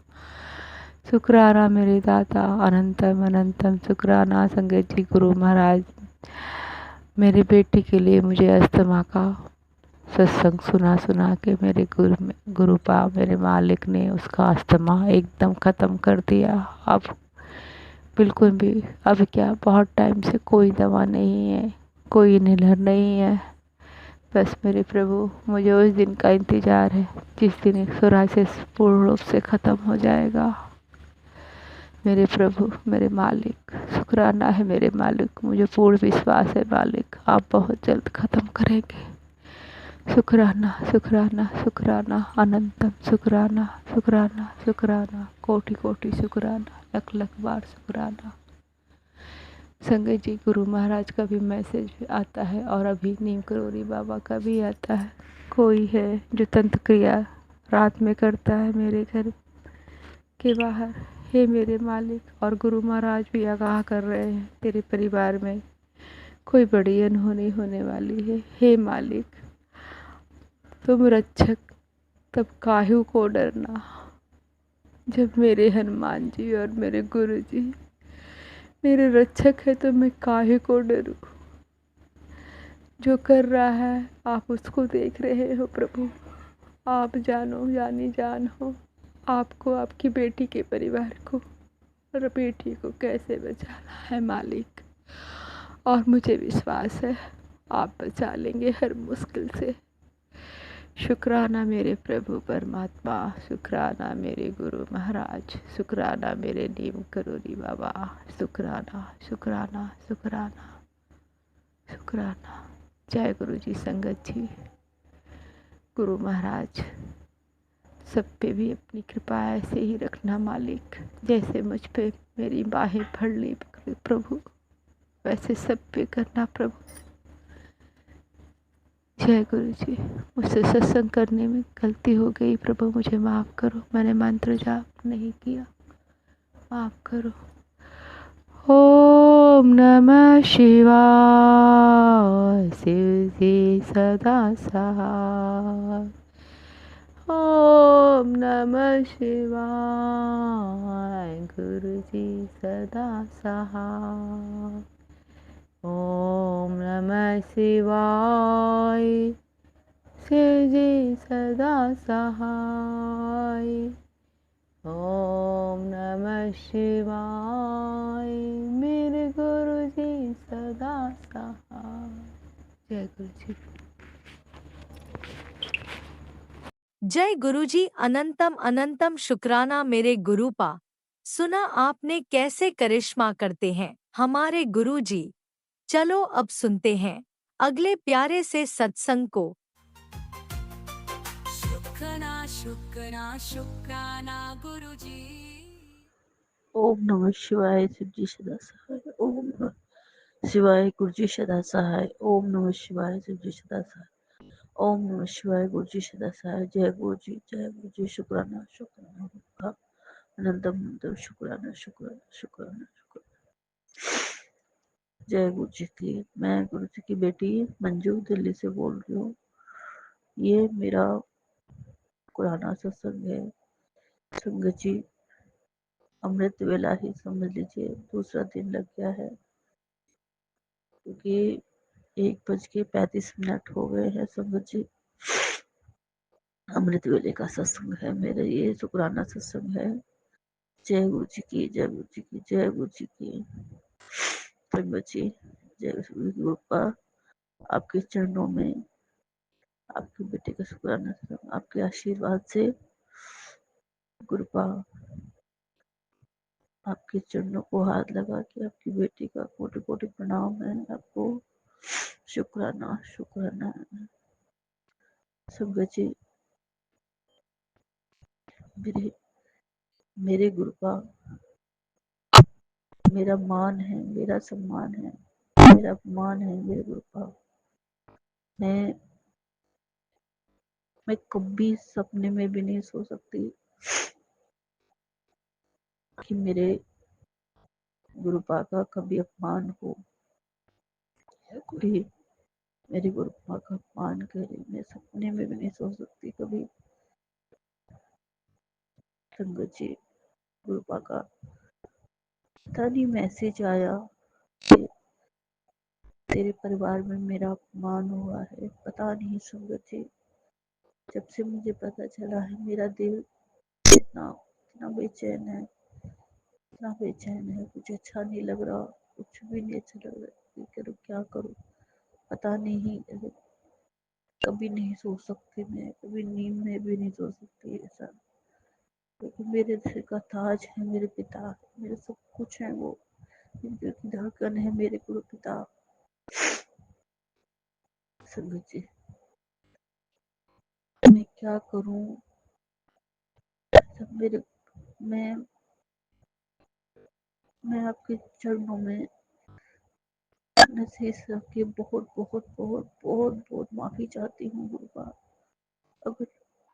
शुक्राना मेरे दाता, अनंतम अनंतम शुक्राना। संगत जी, गुरु महाराज मेरे बेटी के लिए मुझे अस्थमा का सत्संग सुना के मेरे गुरुपा मेरे मालिक ने उसका अस्थमा एकदम ख़त्म कर दिया। अब बिल्कुल भी, अब क्या, बहुत टाइम से कोई दवा नहीं है, कोई इन्हेलर नहीं है। बस मेरे प्रभु, मुझे उस दिन का इंतज़ार है जिस दिन सोराइसिस पूर्ण रूप से ख़त्म हो जाएगा। मेरे प्रभु, मेरे मालिक, शुक्राना है मेरे मालिक, मुझे पूर्ण विश्वास है मालिक, आप बहुत जल्द ख़त्म करेंगे। शुक्राना शुक्राना शुक्राना, अनंतम शुक्राना शुक्राना शुक्राना, कोटि कोटि शुक्राना, लख लख बार शुक्राना। संगत जी, गुरु महाराज का भी मैसेज आता है और अभी नीम करोरी बाबा का भी आता है। कोई है जो तंत्र क्रिया रात में करता है मेरे घर के बाहर। हे मेरे मालिक, और गुरु महाराज भी आगाह कर रहे हैं, तेरे परिवार में कोई बड़ी अनहोनी होने वाली है। हे मालिक, तुम रक्षक, तब काहू को डरना। जब मेरे हनुमान जी और मेरे गुरु जी मेरे रक्षक है तो मैं काहे को डरूं। जो कर रहा है आप उसको देख रहे हो प्रभु। आप जानो जानी जान हो, आपको आपकी बेटी के परिवार को और बेटी को कैसे बचाना है मालिक। और मुझे विश्वास है आप बचा लेंगे हर मुश्किल से। शुक्राना मेरे प्रभु परमात्मा, शुक्राना मेरे गुरु महाराज, शुक्राना मेरे नीम करोरी बाबा, शुक्राना शुक्राना शुक्राना शुक्राना। जय गुरु जी। संगत जी, गुरु महाराज सब पे भी अपनी कृपा ऐसे ही रखना मालिक। जैसे मुझ पे मेरी बाहें फड़ ली प्रभु, वैसे सब पे करना प्रभु। जय गुरु जी। मुझसे सत्संग करने में गलती हो गई प्रभु, मुझे माफ़ करो। मैंने मंत्र जाप नहीं किया, माफ़ करो। ओम नमः शिवाय। शिव जी सदा सहाय। ओम नमः शिवाय। गुरु जी सदा सहाय। ओम नमः शिवाय। शिव जी सदा सहाय। ओम नमः शिवाय। मेरे गुरु जी सदा सहाय। जय गुरु जी। जय गुरुजी। अनंतम अनंतम शुक्राना मेरे गुरुपा। सुना आपने कैसे करिश्मा करते हैं हमारे गुरुजी। चलो अब सुनते हैं अगले प्यारे से सत्संग को। शुक्राना शुक्राना शुक्राना गुरुजी। ओम नमः शिवाय। शिव जी सदा सहाय। ओम नमः शिवाय। गुरु जी सदा सहाय। ओम नमः शिवाय। शिव जी सदा सहाय। ओम नमः शिवाय। गुरु जी सदा सहाय। जय गुरु जी, जय गुरु जी। शुक्राना शुक्राना गुरुभा। अनंतम अनंतम शुक्राना शुक्राना शुक्राना शुक्राना। जय गुरु जी की। मैं गुरु जी की बेटी मंजू दिल्ली से बोल रही हूँ। ये मेरा पुराना सत्संग है। संगत जी, अमृत वेला ही समझ लीजिए, दूसरा दिन लग गया है क्योंकि 1:35 हो गए हैं। संगत जी, अमृत वेले का सत्संग है मेरा, ये शुक्राना सत्संग है। जय गुरु जी की, जय गुरु जी की, जय गुरु जी की। संगत जी, जय गुरुपा, आपके चरणों में आपके बेटे का शुक्राना सत्संग, आपके आशीर्वाद से गुरुपा, आपके चरणों को हाथ लगा के आपकी बेटी का कोटि कोटि प्रणाम है आपको। शुक्राना शुक्राना। संगत जी, मेरे मेरे गुरुपा मेरा मान है, मेरा सम्मान है, मेरा अपमान है मेरे गुरुपा। मैं कभी सपने में भी नहीं सो सकती कि मेरे गुरुपा का कभी अपमान हो या कोई मेरे गुरुपा का अपमान करे। मैं सपने में भी नहीं सो सकती कभी। संगत जी, गुरुपा का पता नहीं मैसेज आया कि तेरे परिवार में मेरा अपमान हुआ है, पता नहीं। संगत जी, जब से मुझे पता चला है मेरा दिल इतना इतना बेचैन है, इतना बेचैन है। कुछ अच्छा नहीं लग रहा, कुछ भी नहीं अच्छा लग रहा। करूँ क्या करूँ पता नहीं। कभी नहीं सो सकती मैं, कभी नींद में भी नहीं सो सकती ऐसा, क्योंकि मेरे सिर का ताज है मेरे पिता, मेरे सब कुछ है वो। जिनकी धड़कन है मेरे गुरु पिता। संगत जी, मैं क्या करूं। सब मेरे मैं आपके चरणों में नसीस रख के बहुत बहुत बहुत बहुत बहुत माफी चाहती हूँ गुरुपा। अगर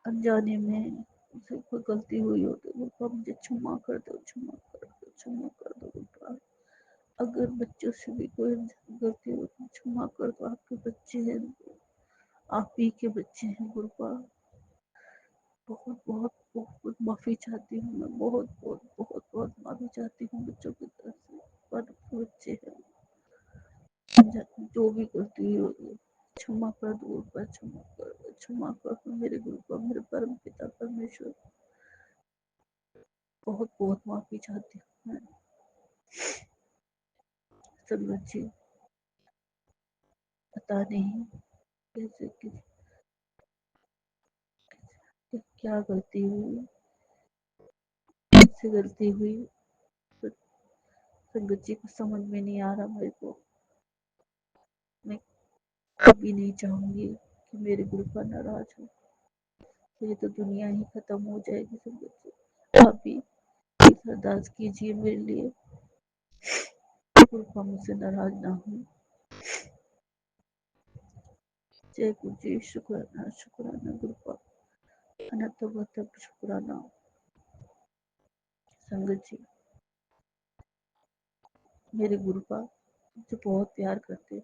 अनजाने में मुझसे कोई गलती हुई हो तो गुरुपा मुझे क्षमा कर दो, क्षमा कर दो, क्षमा कर दो गुरुपा। अगर बच्चों से भी कोई गलती हो तो क्षमा कर दो, आपके बच्चे हैं, आप ही के बच्चे हैं गुरुपा। बहुत बहुत बहुत माफ़ी चाहती हूँ मैं, बहुत बहुत बहुत बहुत माफ़ी चाहती हूँ बच्चों की तरफ से, पर आपके बच्चे हैं, जो भी गलती हुई होगी क्षमा कर दो गुरुपा, क्षमा कर दो मेरे गुरुपा, मेरे परम पिता परमेश्वर। बहुत बहुत माफ़ी चाहती हूँ मैं। संगत जी, पता नहीं कैसे क्या गलती हुई, कैसे गलती हुई, तो संगत जी को समझ में नहीं आ रहा मेरे को। मैं कभी नहीं चाहूंगी कि मेरे गुरु पर नाराज हो, ये तो दुनिया ही खत्म हो जाएगी। संगत जी, आप भी प्लीज अरदास कीजिए मेरे लिए, गुरुपा मुझसे नाराज ना हो। जय गुरु जी, शुक्राना शुक्राना गुरुपा, अनंत बहुत शुक्राना। संगत जी, मेरे गुरुपा मुझे बहुत प्यार करते हैं,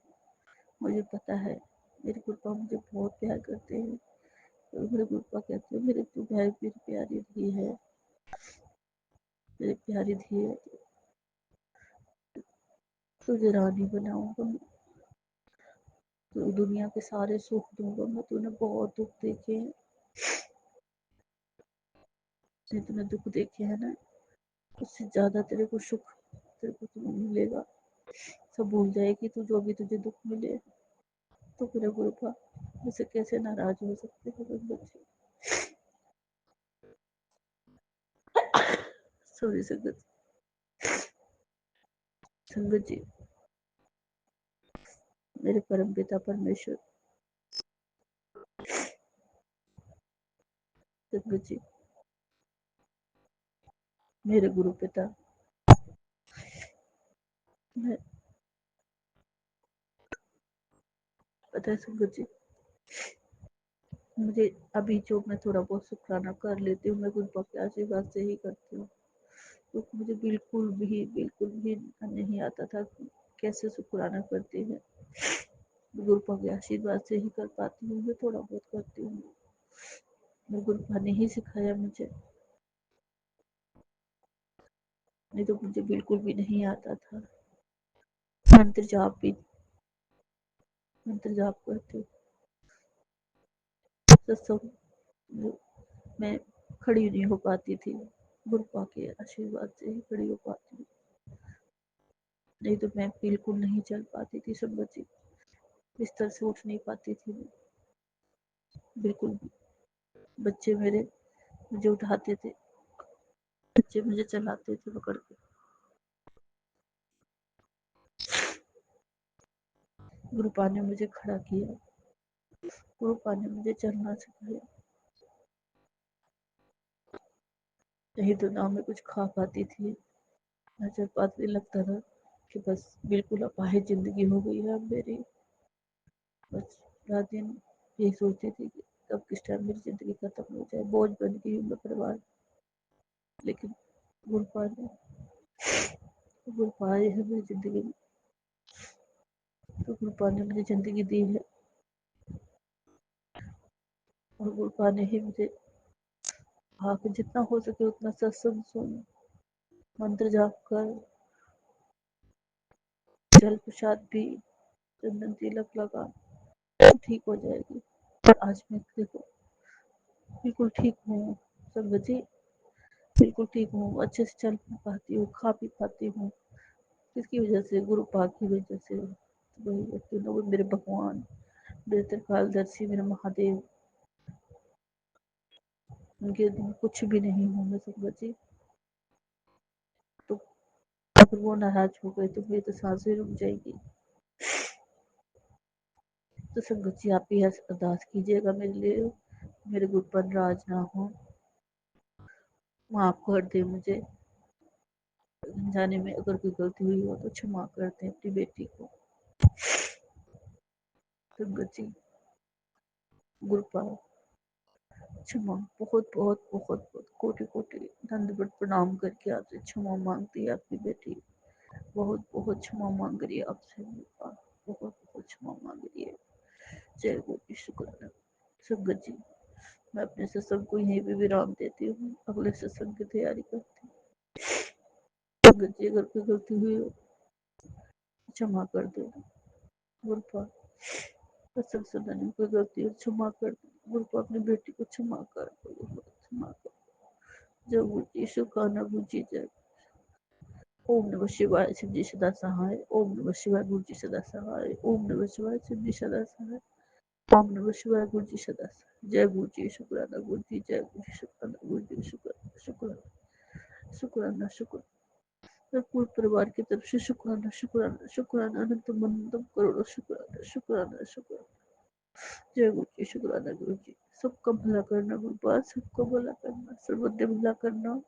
मुझे पता है मेरे गुरुपा मुझे बहुत प्यार करते हैं। तो मेरे गुरुपा कहते हैं मेरे तू भाई, मेरी प्यारी धी है, मेरी प्यारी धी है, तुझे रानी बनाऊंगा मैं, तो दुनिया के सारे सुख दूंगा मैं। तूने बहुत दुख देखे हैं, जितने दुख देखे हैं ना, उससे ज्यादा तेरे को सुख, तेरे को तुम्हें मिलेगा। सब भूल जाएगी तू, जो भी तुझे दुख मिले। तो मेरे गुरुपा मुझसे कैसे नाराज हो सकते हैं बच्चे। सॉरी संगत, संगत जी, मेरे परम पिता परमेश्वर, संगत जी, मेरे गुरु पिता, मैं पता है संगत जी, मुझे अभी जो मैं थोड़ा बहुत शुक्राना कर लेती हूँ, मैं गुरुपा के आशीर्वाद से ही करती हूँ, क्योंकि मुझे बिल्कुल भी नहीं आता था कैसे शुक्राना करते हैं। गुरुपा के आशीर्वाद से ही कर पाती हूँ, मैं थोड़ा बहुत करती हूँ। मैं गुरुपा ने ही सिखाया मुझे, नहीं तो मुझे बिल्कुल भी नहीं आता था। मंत्र जाप भी, मंत्र जाप करती हूँ, सत्संग मैं खड़ी नहीं हो पाती थी, गुरुपा के आशीर्वाद से ही खड़ी हो पाती हूँ, नहीं तो मैं बिल्कुल नहीं चल पाती थी संगत जी, बिस्तर से उठ नहीं पाती थी मैं बिल्कुल भी। बच्चे मेरे मुझे उठाते थे, बच्चे मुझे चलाते थे पकड़ के। गुरुपा ने मुझे खड़ा किया, गुरुपा ने मुझे चलना सिखाया, नहीं तो ना मैं कुछ खा पाती थी, ना चल पाती। लगता था कि बस बिल्कुल अपाहिज जिंदगी हो गई है अब मेरी। बस रात दिन यही सोचती थी कि कब किस टाइम मेरी जिंदगी खत्म हो जाए, बोझ बन गई हूँ मैं परिवार। लेकिन गुरुपा ने, गुरुपा आए हैं मेरी जिंदगी में, तो गुरुपा ने मुझे जिंदगी दी है, और गुरुपा ने ही मुझे कहा कि जितना हो सके उतना सत्संग सुन, मंत्र जाप कर, जल प्रसाद भी, चंदन तिलक लगा, तो ठीक हो जाएगी। और आज मैं देखो बिल्कुल ठीक हूँ संगत जी, बिल्कुल ठीक हूँ, अच्छे से चल भी पाती हूँ, खा भी पाती हूँ। किसकी वजह से? गुरुपा की वजह से। वही व्यक्ति वो मेरे भगवान, मेरे त्रिकालदर्शी, मेरे महादेव, उनके दिन कुछ भी नहीं हूँ मैं संगत जी। तो अगर वो नाराज हो गए तो मेरी तो सांसें रुक जाएगी। तो संगत जी, आप भी अरदास कीजिएगा मेरे लिए, मेरे गुरु पर नाराज ना हो, माफ कर दे मुझे, जाने में अगर कोई गलती हुई हो तो क्षमा कर दे अपनी बेटी को। संगत जी, गुरुपा क्षमा, बहुत बहुत बहुत बहुत कोटि कोटि दंडवत प्रणाम करके आपसे क्षमा मांगती है आपकी बेटी। बहुत बहुत क्षमा मांग रही है आपसे गुरुपा, बहुत बहुत क्षमा मांग रही है। जय गुरु जी, शुक्राना। संगत जी, मैं अपने सत्संग को यहीं पे विराम देती हूँ, अगले सत्संग की तैयारी करती हूँ। संगत जी, अगर कोई गलती हुई हो क्षमा कर देना गुरुपा। सत्संग सुनने में कोई गलती हो क्षमा कर देना गुरुपा। अपनी बेटी को क्षमा कर दो गुरुपा, क्षमा कर। जय गुरु जी, शुक्राना गुरु जी। जय ओम नमः शिवाय, शिव जी सदा सहाय। ओम नमः शिवाय, गुरु जी सदा सहाय। ओम नमः शिवाय, शिव जी सदा सहाय। ओम नमः शिवाय, गुरु जी सदा सहाय। जय गुरु जी, शुक्राना गुरु जी। जय गुरु जी, शुक्राना गुरु जी। शुक्राना शुक्राना शुक्राना शुक्राना। मैं पूरे परिवार की तरफ से शुक्राना शुक्राना शुक्राना अनंतम अनंतम करोड़ों शुक्राना शुक्राना शुक्राना। जय गुरु जी, शुक्राना गुरु जी। सबका भला करना गुरुपाद, सबका भला करना, सर्वत्र भला करना,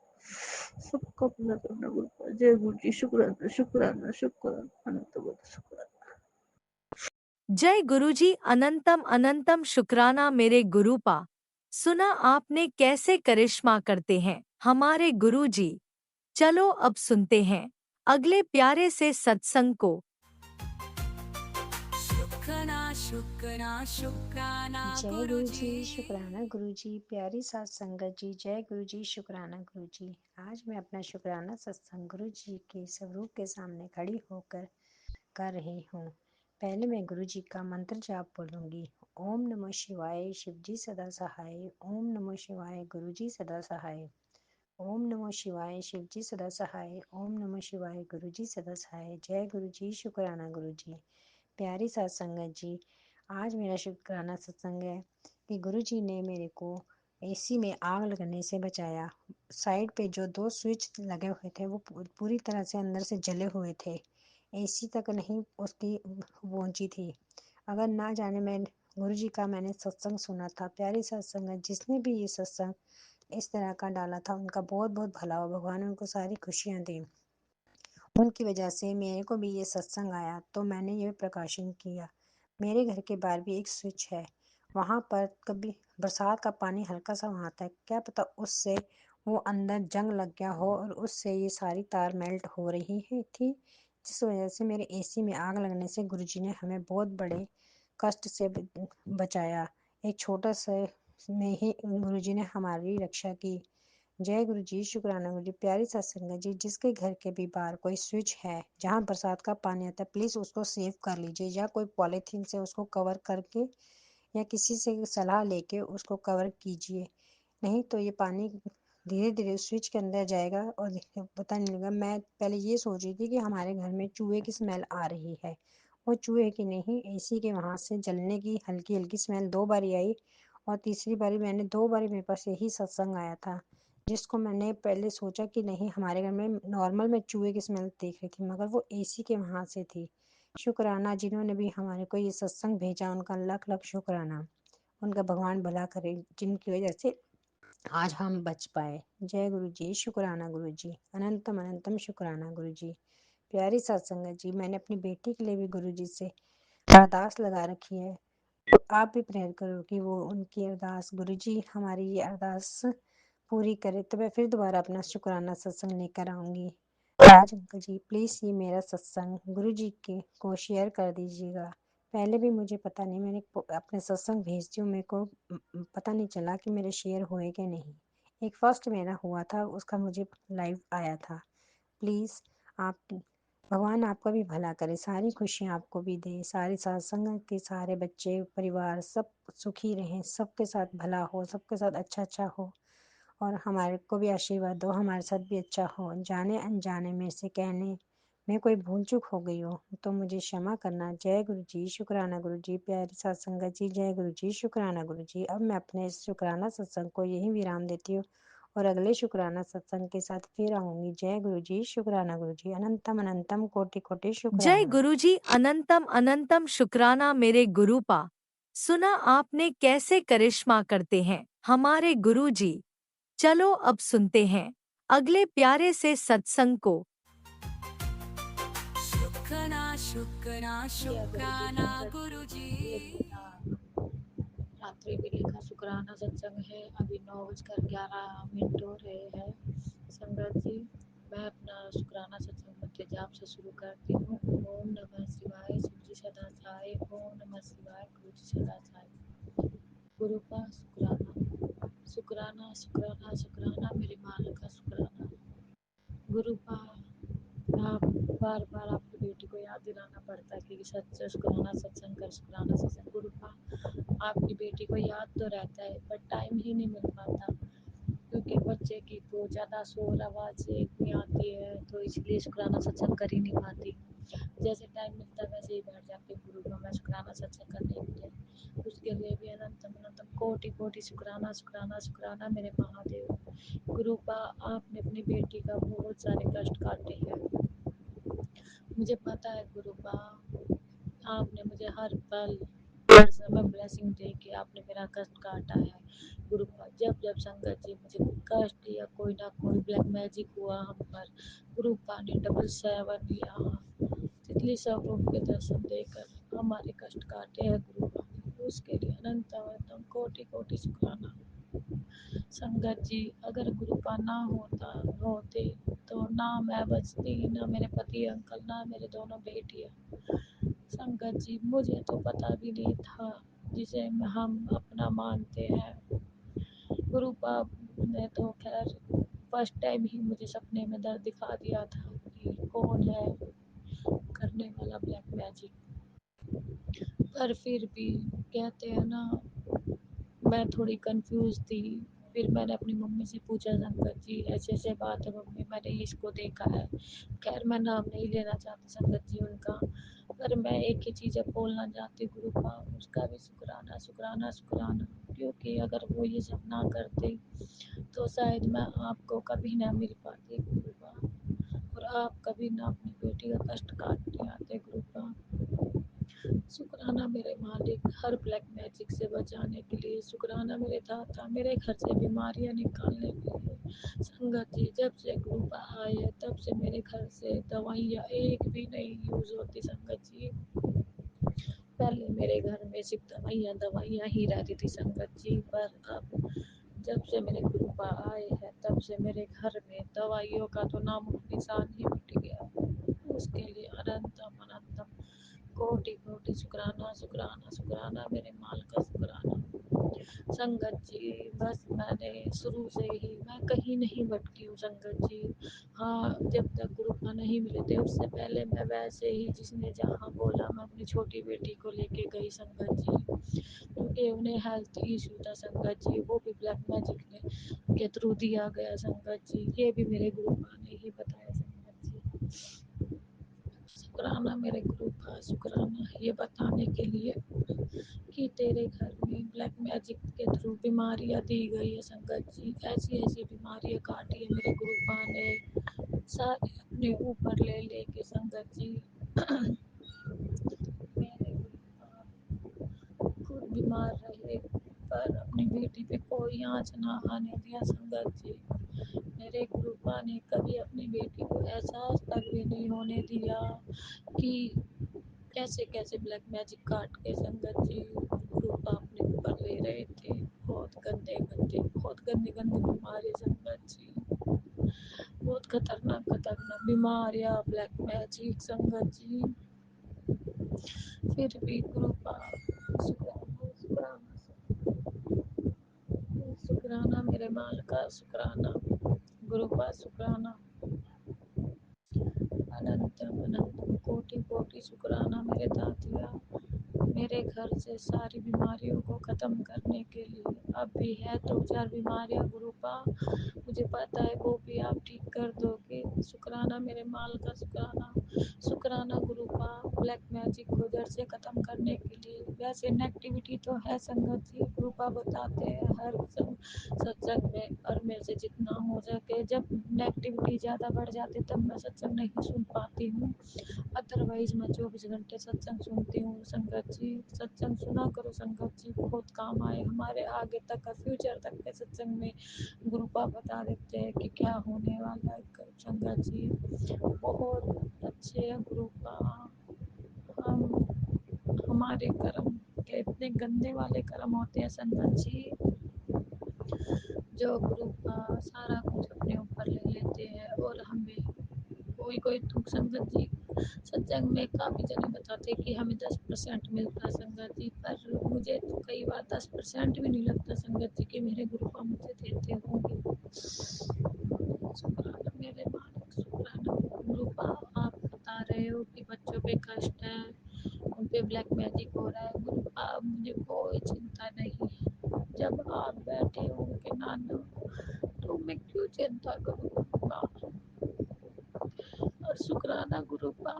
सबका भला करना गुरुपाद। जय गुरु जी, शुक्राना शुक्राना शुक्राना अनंत बहुत शुक्राना। जय गुरुजी, अनंतम अनंतम शुक्राना मेरे गुरुपा। सुना आपने कैसे करिश्मा करते हैं हमारे गुरुजी। चलो अब सुनते हैं अगले प्यारे से सत्संग को। शुक्राना शुक्राना शुक्राना जय गुरु गुरु जी। जी, शुक्राना गुरु जी, प्यारी सात संगत जी। जय गुरु जी, शुक्राना गुरु जी। आज मैं अपना शुक्राना सत्संग गुरु जी के स्वरूप के सामने खड़ी होकर कर रही हूँ। पहले मैं गुरु जी का मंत्र जाप बोलूँगी। ओम नमः शिवाय, शिव जी सदा सहाय। ओम नमः शिवाय, गुरु जी सदा सहाय। ओम नमः शिवाय, शिव जी सदा सहाय। ओम नमः शिवाय, गुरु जी सदा सहाय। जय गुरु जी, शुक्राना गुरु जी। प्यारी सात संगत जी, आज मेरा शुक्राना सत्संग है कि गुरु जी ने मेरे को एसी में आग लगने से बचाया। साइड पे जो 2 स्विच लगे हुए थे वो पूरी तरह से अंदर से जले हुए थे। एसी तक नहीं उसकी पहुंची थी। अगर ना जाने मैं गुरु जी का मैंने सत्संग सुना था। प्यारी सत्संग, जिसने भी ये सत्संग इस तरह का डाला था उनका बहुत बहुत भला हो, भगवान उनको सारी खुशियाँ दें। उनकी वजह से मेरे को भी ये सत्संग आया तो मैंने ये प्रकाशन किया। मेरे घर के बाहर भी एक स्विच है, वहाँ पर कभी बरसात का पानी हल्का सा वहाँ आता है, क्या पता उससे वो अंदर जंग लग गया हो और उससे ये सारी तार मेल्ट हो रही है थी, जिस वजह से मेरे एसी में आग लगने से गुरुजी ने हमें बहुत बड़े कष्ट से बचाया। एक छोटा सा में ही गुरुजी ने हमारी रक्षा की। जय गुरु जी, शुक्राना गुरु जी। प्यारी सत्संग जी, जिसके घर के भी बाहर कोई स्विच है जहाँ बरसात का पानी आता है, प्लीज़ उसको सेव कर लीजिए या कोई पॉलीथीन से उसको कवर करके या किसी से सलाह लेके उसको कवर कीजिए। नहीं तो ये पानी धीरे धीरे स्विच के अंदर जाएगा और पता नहीं लगेगा। मैं पहले ये सोच रही थी कि हमारे घर में चूहे की स्मेल आ रही है, वो चूहे की नहीं, एसी के वहाँ से जलने की हल्की हल्की स्मेल 2 बारी आई। और तीसरी बारी मैंने 2 बारी मेरे पास यही सत्संग आया था, जिसको मैंने पहले सोचा कि नहीं हमारे घर में नॉर्मल में चूहे की स्मेल देख रही थी, मगर वो एसी के वहाँ से थी। शुक्राना जिन्होंने भी हमारे को ये सत्संग भेजा, उनका लख लख शुक्राना। उनका भगवान भला करे, जिनकी वजह से आज हम बच पाए। जय गुरु जी, शुक्राना गुरु जी, अनंतम अनंतम शुक्राना गुरु जी। प्यारी सत्संगत जी, मैंने अपनी बेटी के लिए भी गुरु जी से अरदास लगा रखी है। तो आप भी प्रेयर करो कि वो उनकी अरदास गुरु जी हमारी ये अरदास पूरी करे, तो मैं फिर दोबारा अपना शुक्राना सत्संग लेकर आऊँगी। राज अंकल जी, प्लीज़ ये मेरा सत्संग गुरु जी के को शेयर कर दीजिएगा। पहले भी मुझे पता नहीं, मैंने अपने सत्संग भेजती हूँ, मेरे को पता नहीं चला कि मेरे शेयर हुए कि नहीं। एक फर्स्ट मेरा हुआ था, उसका मुझे लाइव आया था। प्लीज़ आप, भगवान आपका भी भला करे, सारी खुशियाँ आपको भी दे, सारे सत्संग के सारे बच्चे परिवार सब सुखी रहें, सबके साथ भला हो, सबके साथ अच्छा अच्छा हो, और हमारे को भी आशीर्वाद दो, हमारे साथ भी अच्छा हो। जाने अनजाने में से कहने में कोई भूल चूक हो गई हो तो मुझे क्षमा करना। जय गुरु जी, शुक्राना गुरु जी। प्यारी सत्संगत जी, जय गुरु जी, शुक्राना गुरु जी। अब मैं अपने इस शुक्राना सत्संग को यहीं विराम देती हूँ और अगले शुक्राना सत्संग के साथ फिर आऊंगी। जय गुरु जी, शुक्राना गुरु जी, अनंतम अनंतम कोटि कोटि जय शुक्राना। गुरुजी, अनंतम अनंतम शुक्राना मेरे गुरुपा। सुना आपने कैसे करिश्मा करते हैं हमारे गुरुजी। चलो अब सुनते हैं अगले प्यारे से सत्संग को। शुक्राना शुक्राना शुक्राना गुरु जी। ये अपना रात्रि वेले का शुक्राना सत्संग है। अभी 9:11 हो रहे हैं। संगत जी, मैं अपना शुक्राना सत्संग मध्य जाप से शुरू करती हूँ। ओम नमः शिवाय, शिव जी सदा सहाय। ओम नमः शिवाय, गुरु जी सदा सहाय। गुरु का शुक्राना, शुक्राना शुक्राना शुक्राना मेरे माल का शुक्राना। गुरु का आप बार बार आपकी बेटी को याद दिलाना पड़ता है कि सच शुक्राना सत्संग कर, शुक्राना सत्संग। गुरु का आपकी बेटी को याद तो रहता है पर टाइम ही नहीं मिल पाता, क्योंकि बच्चे की तो ज़्यादा शोर आवाज़ इतनी आती है, तो इसलिए शुक्राना सत्संग कर ही नहीं पाती। जैसे टाइम मिलता है वैसे ही बैठ जाती हूँ गुरु का मैं शुक्राना सत्संग करने के लिए। उसके लिए भी अनंतम अनंतम कोटि कोटि शुक्राना शुक्राना शुक्राना मेरे महादेव। गुरु का आपने अपनी बेटी का बहुत सारे कष्ट काटे हैं, मुझे पता है गुरु का आपने मुझे हर पल हर समय ब्लेसिंग दे के आपने मेरा कष्ट काटा है। गुरु का जब जब संगत जी मुझे कष्ट या कोई ना कोई ब्लैक मैजिक हुआ हम पर, गुरु का ने 777 या तितली स्वरूप के दर्शन देकर हमारे कष्ट काटे हैं गुरु का ने। उसके लिए अनंत अनंतम कोटि कोटि शुक्राना। संगत जी अगर गुरु का ना होते तो ना मैं बचती, ना मेरे पति अंकल, ना मेरे दोनों बेटियां। संगत जी मुझे तो पता भी नहीं था जिसे हम अपना मानते हैं। गुरु बाप ने तो खैर फर्स्ट टाइम ही मुझे सपने में दर्द दिखा दिया था कि कौन है करने वाला ब्लैक मैजिक। पर फिर भी कहते हैं ना, मैं थोड़ी कंफ्यूज थी। फिर मैंने अपनी मम्मी से पूछा, संगत जी ऐसे ऐसे बात है मम्मी, मैंने इसको देखा है। खैर मैं नाम नहीं लेना चाहती संगत जी उनका, पर मैं एक ही चीज़ अब बोलना चाहती गुरु का, उसका भी शुक्राना शुक्राना शुक्राना। क्योंकि अगर वो ये सब ना करते तो शायद मैं आपको कभी ना मिल पाती गुरु का, और आप कभी ना अपनी बेटी का कष्ट काटने आते गुरु का। शुक्राना मेरे मालिक हर ब्लैक मैजिक से बचाने के लिए। शुक्राना मेरे दाता मेरे घर से बीमारियां निकालने के लिए। संगत जी जब से ग्रुप आए है तब से मेरे घर से दवाइयाँ एक भी नहीं यूज़ होती। संगत जी पहले मेरे घर में सिर्फ दवाइयाँ ही रहती थी संगत जी, पर अब जब से मेरे ग्रुप आए हैं तब से मेरे घर में दवाइयों का तो नाम निशान ही मिट गया। उसके लिए अनंतम अनंतम कोटि कोटि शुक्राना शुक्राना शुक्राना मेरे माल का शुक्राना। संगत जी बस मैंने शुरू से ही मैं कहीं नहीं भटकी हूँ संगत जी। हाँ जब तक गुरु का नहीं मिले थे उससे पहले मैं वैसे ही जिसने जहाँ बोला मैं अपनी छोटी बेटी को लेके गई संगत जी, क्योंकि उन्हें हेल्थ इशू था संगत जी, वो भी ब्लैक मैजिक ने के थ्रू दिया गया संगत जी, ये भी मेरे गुरु ने ही बताया संगत जी। शुक्राना मेरे गुरु का शुक्राना ये बताने के लिए कि तेरे घर में ब्लैक मैजिक के थ्रू बीमारियां दी गई है संगत जी। ऐसी ऐसी बीमारियां काटी है मेरे गुरु ने सारे अपने ऊपर ले लेके संगत जी। मेरे खुद बीमार रहे पर अपनी बेटी पे कोई आँच ना आने दिया संगत जी। मेरे गुरुपा ने कभी अपनी बेटी को एहसास तक भी नहीं होने दिया कि कैसे कैसे ब्लैक मैजिक काट के संगत जी गुरुपा अपने ऊपर ले रहे थे। बहुत गंदे गंदे बहुत गंदी गंदी बीमारी संगत जी, बहुत खतरनाक खतरनाक बीमारियाँ ब्लैक मैजिक संगत जी। फिर भी गुरुपा शुक्राना शुक्राना शुक्राना मेरे माल का शुक्राना। गुरुपा शुक्राना अनंत अनंत कोटि कोटि शुक्राना मेरे दातिया मेरे घर से सारी बीमारियों को ख़त्म करने के लिए। अब भी है दो चार बीमारियां गुरुपा, मुझे पता है वो भी आप ठीक कर दोगे। शुक्राना मेरे माल का शुक्राना। शुक्राना गुरुपा ब्लैक मैजिक को जड़ से ख़त्म करने के लिए। वैसे नेगेटिविटी तो है संगत जी, गुरुपा बताते हैं हर सत्संग में, और मेरे से जितना हो सके जब नेगेटिविटी ज़्यादा बढ़ जाती तब मैं सत्संग नहीं सुन पाती हूँ, अदरवाइज मैं 24 घंटे सत्संग सुनती हूँ संगत जी। सत्संग सुना करो संगत जी, बहुत काम आए हमारे आगे तक का फ्यूचर तक के सत्संग में गुरुपा बता देते हैं कि क्या होने वाला है संगत जी। बहुत अच्छे हैं गुरुपा। हम हमारे कर्म के इतने गंदे वाले कर्म होते हैं संगत जी, जो ग्रुप सारा कुछ अपने ऊपर ले लेते हैं और हमें कोई कोई तो संगत जी सत्संग में काफ़ी जने बताते कि हमें 10% मिलता है संगत जी, पर मुझे तो कई बार 10% भी नहीं लगता संगत जी कि मेरे गुरुपा मुझे देते होंगे। शुक्राना मेरे मालिक, शुक्राना गुरुपा। आप बता रहे हो कि बच्चों पे कष्ट है, उन पे ब्लैक मैजिक हो रहा है गुरुपा, मुझे कोई चिंता नहीं। जब आप बैठे हो उनके नाना तो मैं क्यों चिंता करूँ गुरुपा। और शुक्राना गुरुपा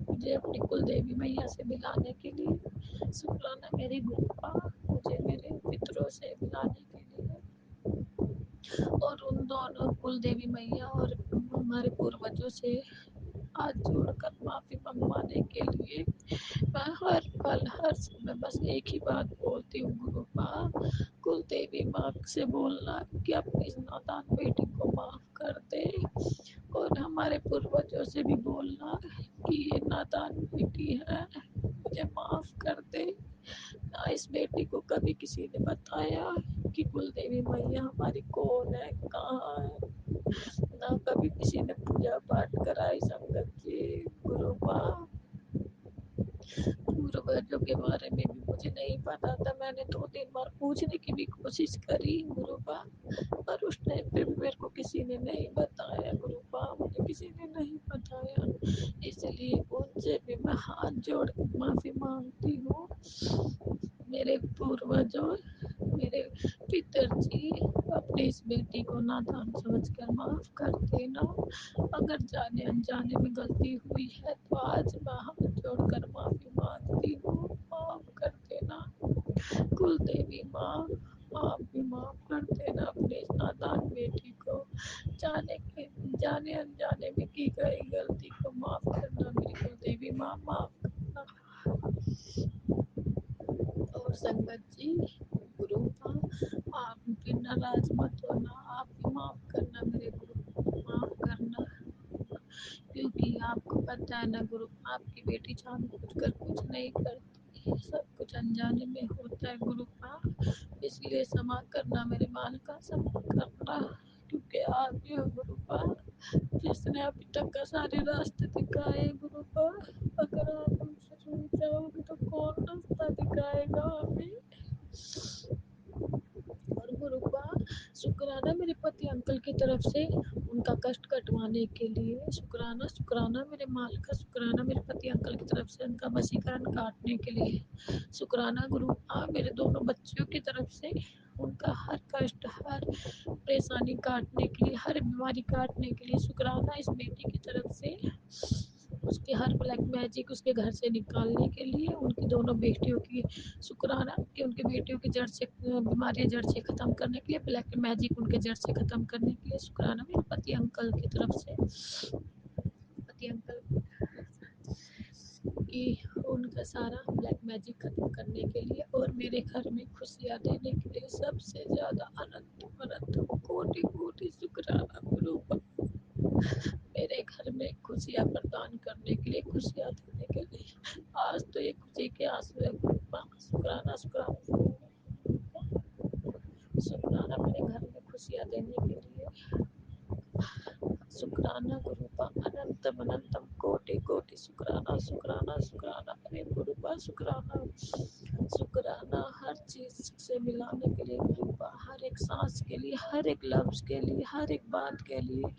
मुझे अपनी कुल देवी मैया से मिलाने के लिए, शुक्राना मेरे गुरुपा मुझे मेरे पितरों से मिलाने के लिए, और उन दोनों कुल देवी मैया और हमारे पूर्वजों से हाथ जोड़कर माफी मंगवाने के लिए मैं हर पल हर समय बस एक ही बात बोलती हूँ गुरुपा, कुल देवी माँ से बोलना कि अपनी इस नादान बेटी को माफ कर दे, और हमारे पूर्वजों से भी बोलना कि ये नादान बेटी है, मुझे माफ कर दे। ना इस बेटी को कभी किसी ने बताया कि कुल देवी मैया हमारी कौन है, कहाँ है, ना कभी किसी ने पूजा पाठ कराई संगत जी गुरुपा। पूर्वजों के बारे में भी मुझे नहीं पता था, मैंने 2-3 बार पूछने की भी कोशिश करी गुरुपा, पर उस टाइम पे भी मेरे को किसी ने नहीं बताया गुरुपा, मुझे किसी ने नहीं बताया, इसलिए उनसे भी मैं हाथ जोड़ के माफी मांगती हूँ। मेरे पूर्वजों, मेरे पिताजी, अपनी इस बेटी को नादान समझकर माफ कर देना। अगर जाने अनजाने में गलती हुई है तो आज मैं हाथ जोड़कर माफी मांगती हूँ, माफ कर देना। कुल देवी माँ, आप भी माफ कर देना अपने इस नादान बेटी को, जाने अनजाने में की गई गलती को माफ करना मेरी कुल देवी माँ, माफ करना। और संगत जी गुरुपा आप भी नाराज मत होना, आप भी माफ करना मेरे गुरु, माफ करना, क्योंकि आपको पता है ना गुरु, आपकी बेटी जानबूझकर कुछ नहीं करती, सब कुछ अनजाने में होता है गुरुपा, इसलिए क्षमा करना मेरे माल का, क्षमा करना, क्योंकि आप ही हो गुरुपा जिसने अभी तक का सारे रास्ते दिखाए गुरुपा, अगर आप हमसे रूठ जाओगे तो कौन रास्ता दिखाएगा हमें। और गुरुपा शुक्राना मेरे पति अंकल की तरफ से उनका कष्ट कटवाने के लिए, शुक्राना शुक्राना मेरे माल का, शुक्राना मेरे पति अंकल की तरफ से उनका वशीकरण काटने के लिए, शुक्राना गुरुपा मेरे दोनों बच्चियों की तरफ से उनका हर कष्ट हर परेशानी काटने के लिए, हर बीमारी काटने के लिए, शुक्राना इस बेटी की तरफ से उसके हर ब्लैक मैजिक उसके घर से निकालने के लिए, उनकी दोनों बेटियों की, शुक्राना कि उनकी बेटियों की जड़ से बीमारियां जड़ से ख़त्म करने के लिए, ब्लैक मैजिक उनके जड़ से ख़त्म करने के लिए, शुक्राना मेरे पति अंकल की तरफ से, पति अंकल कि उनका सारा ब्लैक मैजिक खत्म करने के लिए और मेरे घर में खुशियाँ देने के लिए, सबसे ज़्यादा अनंत अनंत कोटि कोटि शुक्राना गुरुपा मेरे घर में खुशियाँ प्रदान करने के लिए, खुशियाँ देने के लिए। आज तो ये खुशी के आंसू है गुरुपा, शुक्राना शुक्राना शुक्राना मेरे घर में खुशियाँ देने के लिए, शुक्राना गुरुपा अनंतम अनंतम कोटि कोटि शुक्राना शुक्राना शुक्राना मेरे गुरुपा, शुक्राना शुक्राना हर चीज से मिलाने के लिए गुरुपा, हर एक सांस के लिए, हर एक लफ्ज के लिए, हर एक बात के लिए,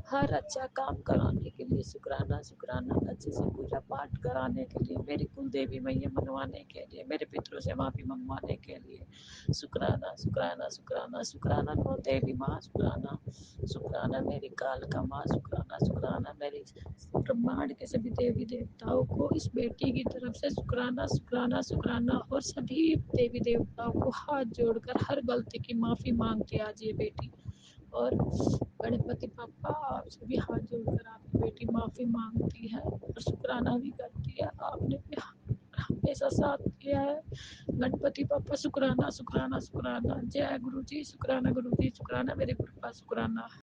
हर अच्छा काम कराने के लिए, शुक्राना शुक्राना अच्छे से पूजा पाठ कराने के लिए, मेरी कुल देवी मैया मनवाने के लिए, मेरे पितरों से माफी मंगवाने के लिए, शुक्राना शुक्राना शुक्राना शुक्राना नौ देवी माँ, शुक्राना शुक्राना मेरी काल का माँ, शुक्राना शुक्राना मेरी ब्रह्मांड के सभी देवी देवताओं को इस बेटी की तरफ से शुक्राना शुक्राना शुक्राना, और सभी देवी देवताओं को हाथ जोड़कर हर गलती की माफ़ी मांगती आज ये बेटी, और गणपति पापा आपसे भी हाथ जोड़कर आपकी बेटी माफ़ी मांगती है और शुक्राना भी करती है, आपने भी हमेशा साथ दिया है गणपति पापा, शुक्राना शुक्राना शुक्राना। जय गुरु जी, शुक्राना गुरु जी, शुक्राना मेरे गुरु का, शुक्राना।